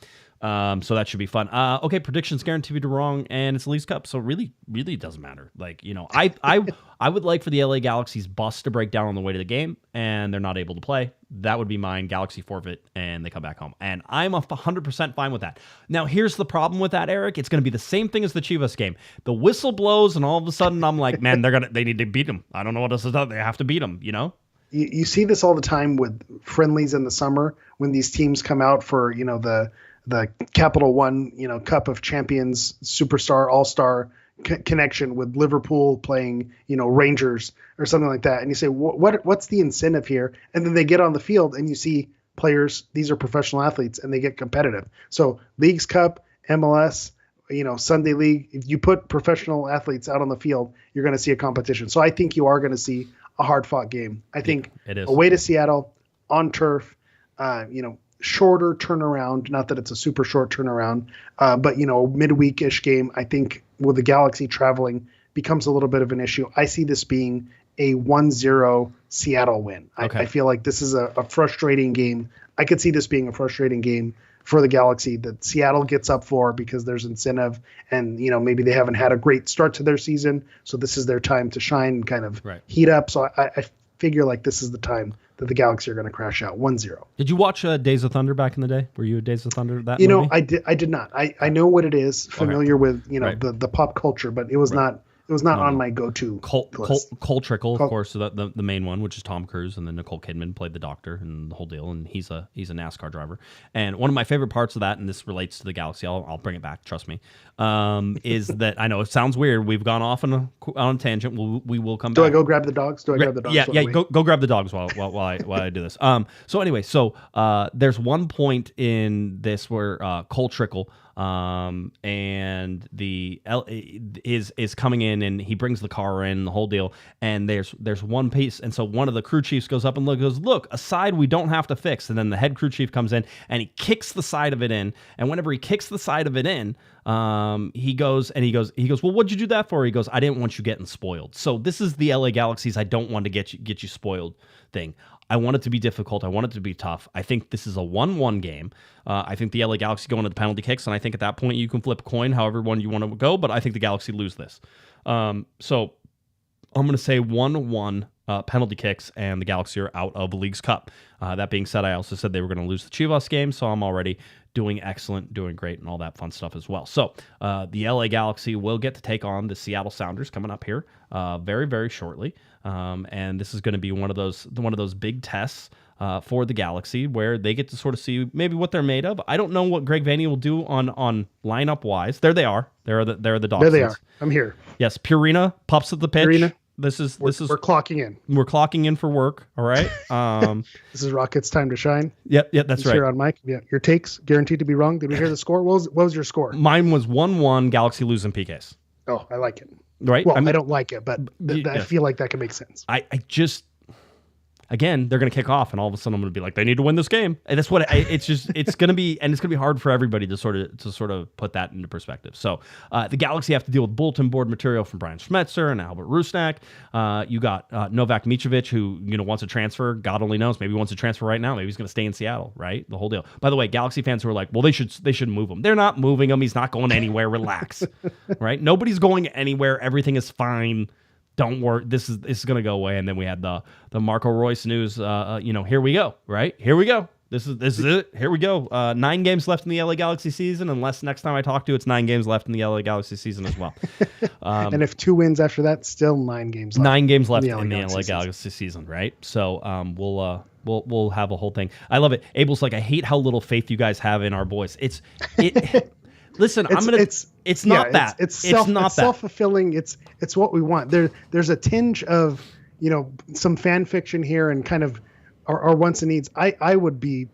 So that should be fun. Okay, predictions guaranteed to be wrong, and it's the Leagues Cup, so really doesn't matter. Like, I would like for the LA Galaxy's bus to break down on the way to the game, and they're not able to play. That would be mine. Galaxy forfeit, and they come back home. And I'm 100% fine with that. Now, here's the problem with that, Eric. It's going to be the same thing as the Chivas game. The whistle blows, and all of a sudden, I'm like, man, they need to beat them. I don't know what else is done. They have to beat them, You see this all the time with friendlies in the summer when these teams come out for, the Capital One, Cup of Champions, Superstar, All-Star connection with Liverpool playing, Rangers or something like that. And you say, what's the incentive here? And then they get on the field and you see players, these are professional athletes, and they get competitive. So Leagues Cup, MLS, Sunday League, if you put professional athletes out on the field, you're going to see a competition. So I think you are going to see a hard-fought game. I think it is. Away to Seattle, on turf, shorter turnaround, not that it's a super short turnaround, but, midweek-ish game, I think with the Galaxy traveling becomes a little bit of an issue. I see this being a 1-0 Seattle win. Okay. I feel like this is a frustrating game. I could see this being a frustrating game for the Galaxy that Seattle gets up for because there's incentive and, maybe they haven't had a great start to their season. So this is their time to shine and kind of heat up. So I figure like this is the time that the Galaxy are going to crash out 1-0. Did you watch Days of Thunder back in the day? Were you a Days of Thunder that movie? I did not. I know what it is, familiar with, the pop culture, but it was not on my go-to list. Cole Trickle, of course, the main one, which is Tom Cruise, and then Nicole Kidman played the doctor and the whole deal, and he's a NASCAR driver. And one of my favorite parts of that, and this relates to the Galaxy, I'll bring it back, trust me, is that I know it sounds weird. We've gone off on a tangent. We will come back. Do I go grab the dogs? Yeah. Go grab the dogs while I do this. So anyway, there's one point in this where Cole Trickle and is coming in and he brings the car in, the whole deal, and there's one piece, and so one of the crew chiefs goes up and goes, look, a side we don't have to fix, and then the head crew chief comes in and he kicks the side of it in, and whenever he kicks the side of it in, he goes, well, what'd you do that for? He goes, I didn't want you getting spoiled. So this is the LA Galaxy's I don't want to get you spoiled thing. I want it to be difficult. I want it to be tough. I think this is a 1-1 game. I think the LA Galaxy go into the penalty kicks, and I think at that point you can flip a coin however one you want to go, but I think the Galaxy lose this. So I'm going to say 1-1 penalty kicks, and the Galaxy are out of the Leagues Cup. That being said, I also said they were going to lose the Chivas game, so I'm already doing excellent, doing great, and all that fun stuff as well. So the LA Galaxy will get to take on the Seattle Sounders coming up here very, very shortly. And this is going to be one of those big tests for the Galaxy where they get to sort of see maybe what they're made of. I don't know what Greg Vanney will do on lineup wise. There they are. They're the Dawsons. There they are. I'm here. Yes, Purina pops at the pitch. Purina. We're clocking in. We're clocking in for work. All right. This is Rocket's time to shine. Yep, that's right. Here on Mike. Yeah, your takes guaranteed to be wrong. Did we hear the score? What was your score? Mine was 1-1. Galaxy losing PKs. Oh, I like it. Right. Well, I don't like it, but I feel like that can make sense. I just. Again, they're going to kick off, and all of a sudden I'm going to be like, they need to win this game, and that's what it's going to be, and it's going to be hard for everybody to sort of put that into perspective. So the Galaxy have to deal with bulletin board material from Brian Schmetzer and Albert Rusnak. You got Novak Micovic, who wants to transfer. God only knows, maybe he wants to transfer right now. Maybe he's going to stay in Seattle. Right, the whole deal. By the way, Galaxy fans who are like, well, they should move him. They're not moving him. He's not going anywhere. Relax. Right, nobody's going anywhere. Everything is fine. Don't worry, this is going to go away. And then we had the Marco Reus news. Here we go. Right, here we go. This is it. Here we go. 9 games left in the LA Galaxy season. Unless next time I talk to you, it's 9 games left in the LA Galaxy season as well. And if 2 wins after that, still 9 games left. 9 games left in the LA Galaxy season. Right. So we'll have a whole thing. I love it. Abel's like, I hate how little faith you guys have in our boys. Listen, it's not that. It's self-fulfilling. It's what we want. There's a tinge of, some fan fiction here and kind of our wants and needs. I would be,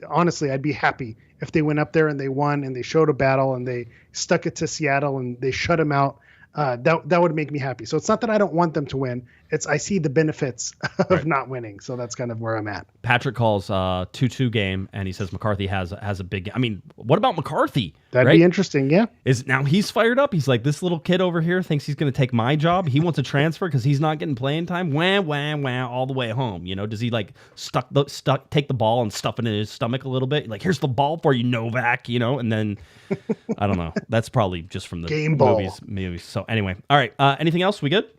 honestly, I'd be happy if they went up there and they won and they showed a battle and they stuck it to Seattle and they shut him out. That would make me happy. So it's not that I don't want them to win. It's I see the benefits of not winning. So that's kind of where I'm at. Patrick calls 2-2 game, and he says McCarthy has a big game. I mean, what about McCarthy? That'd be interesting, yeah. Now he's fired up. He's like, this little kid over here thinks he's going to take my job. He wants to transfer because he's not getting playing time. Wah, all the way home. Does he like take the ball and stuff it in his stomach a little bit? Like, here's the ball for you, Novak. And then I don't know. That's probably just from the game ball movies. So anyway, all right. Anything else? We good?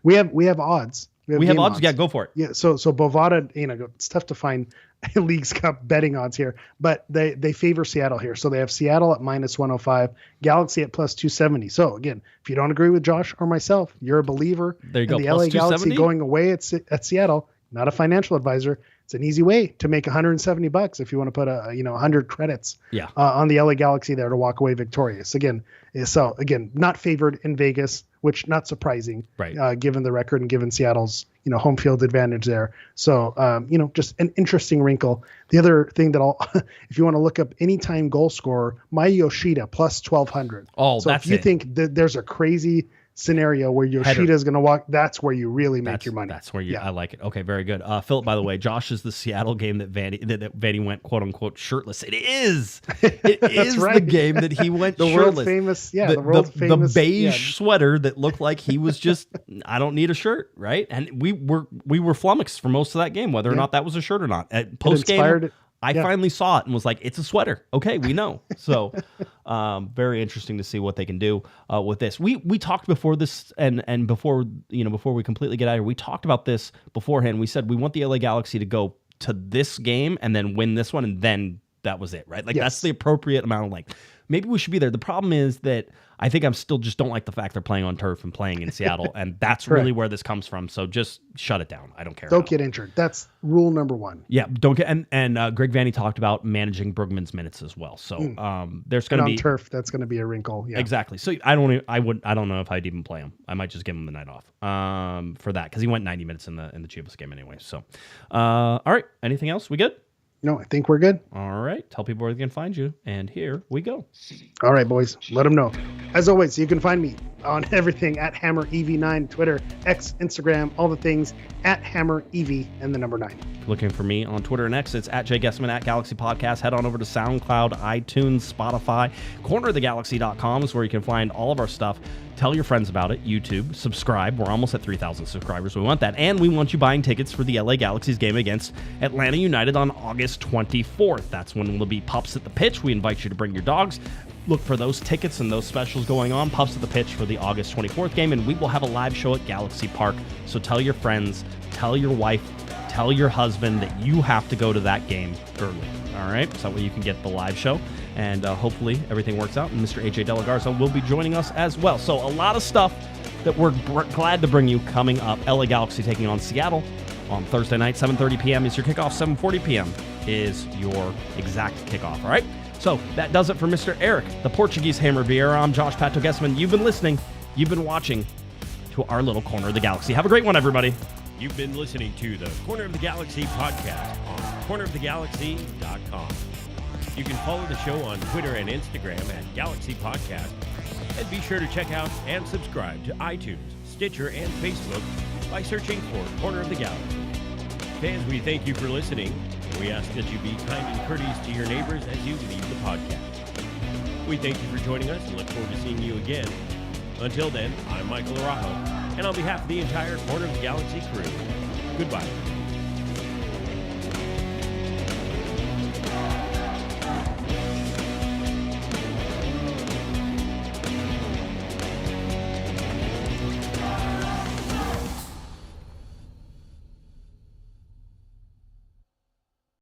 We have odds. We have odds. Yeah, go for it. Yeah. So Bovada, it's tough to find Leagues Cup betting odds here, but they favor Seattle here. So they have Seattle at -105, Galaxy at +270. So again, if you don't agree with Josh or myself, you're a believer there you in go. the LA Galaxy +270? going away at Seattle. Not a financial advisor. it's an easy way to make $170 if you want to put 100 credits Yeah. On the LA Galaxy there to walk away victorious. Again, not favored in Vegas, which not surprising, Right. Given the record and given Seattle's home field advantage there. So just an interesting wrinkle. The other thing that if you want to look up anytime goal scorer, Mai Yoshida plus 1,200. Oh, so that's if you it. think that there's a crazy scenario where Yoshida is going to walk, that's where you really make your money. That's where I like it. Okay, very good. Philip, by the way, Josh is the Seattle game that Vanney went quote unquote shirtless. It is. It is right. the game that he went the shirtless. world famous, the the beige sweater that looked like he was just I don't need a shirt, right? And we were flummoxed for most of that game, whether or not that was a shirt or not. At post game, I finally saw it and was like, it's a sweater. Okay, we know. So very interesting to see what they can do with this. We talked before this and before we completely get out of here, we talked about this beforehand. We said we want the LA Galaxy to go to this game and then win this one, and then that was it, right? Like that's the appropriate amount of maybe we should be there. The problem is that I think I'm still just don't like the fact they're playing on turf and playing in Seattle, and that's really where this comes from. So just shut it down. I don't care. Don't get injured. That's rule number one. Yeah, don't get and Greg Vanney talked about managing Brugman's minutes as well. So there's going to be on turf. That's going to be a wrinkle. Yeah, exactly. So I don't know if I'd even play him. I might just give him the night off for that because he went 90 minutes in the Chivas game anyway. So all right. Anything else? We good? No, I think we're good. All right. Tell people where they can find you. And here we go. All right, boys. Let them know. As always, you can find me on everything at HammerEV9, Twitter, X, Instagram, all the things at HammerEV and the number 9. Looking for me on Twitter and X, it's at Guesman at Galaxy Podcast. Head on over to SoundCloud, iTunes, Spotify. CorneroftheGalaxy.com is where you can find all of our stuff. Tell your friends about it. YouTube, subscribe. We're almost at 3,000 subscribers. We want that. And we want you buying tickets for the LA Galaxy's game against Atlanta United on August 24th. That's when there'll be Pups at the Pitch. We invite you to bring your dogs. Look for those tickets and those specials going on. Pups at the Pitch for the August 24th game. And we will have a live show at Galaxy Park. So tell your friends, tell your wife, tell your husband that you have to go to that game early. All right? So that way you can get the live show. And hopefully everything works out. And Mr. AJ De La Garza will be joining us as well. So a lot of stuff that we're glad to bring you coming up. LA Galaxy taking on Seattle on Thursday night. 7:30 p.m. is your kickoff. 7:40 p.m. is your exact kickoff. All right? So that does it for Mr. Eric, the Portuguese Hammer Vieira. I'm Josh Pato Guesman. You've been listening. You've been watching to our little Corner of the Galaxy. Have a great one, everybody. You've been listening to the Corner of the Galaxy podcast on cornerofthegalaxy.com. You can follow the show on Twitter and Instagram at Galaxy Podcast. And be sure to check out and subscribe to iTunes, Stitcher, and Facebook by searching for Corner of the Galaxy. Fans, we thank you for listening, and we ask that you be kind and courteous to your neighbors as you leave the podcast. We thank you for joining us and look forward to seeing you again. Until then, I'm Michael Araujo, and on behalf of the entire Corner of the Galaxy crew, goodbye.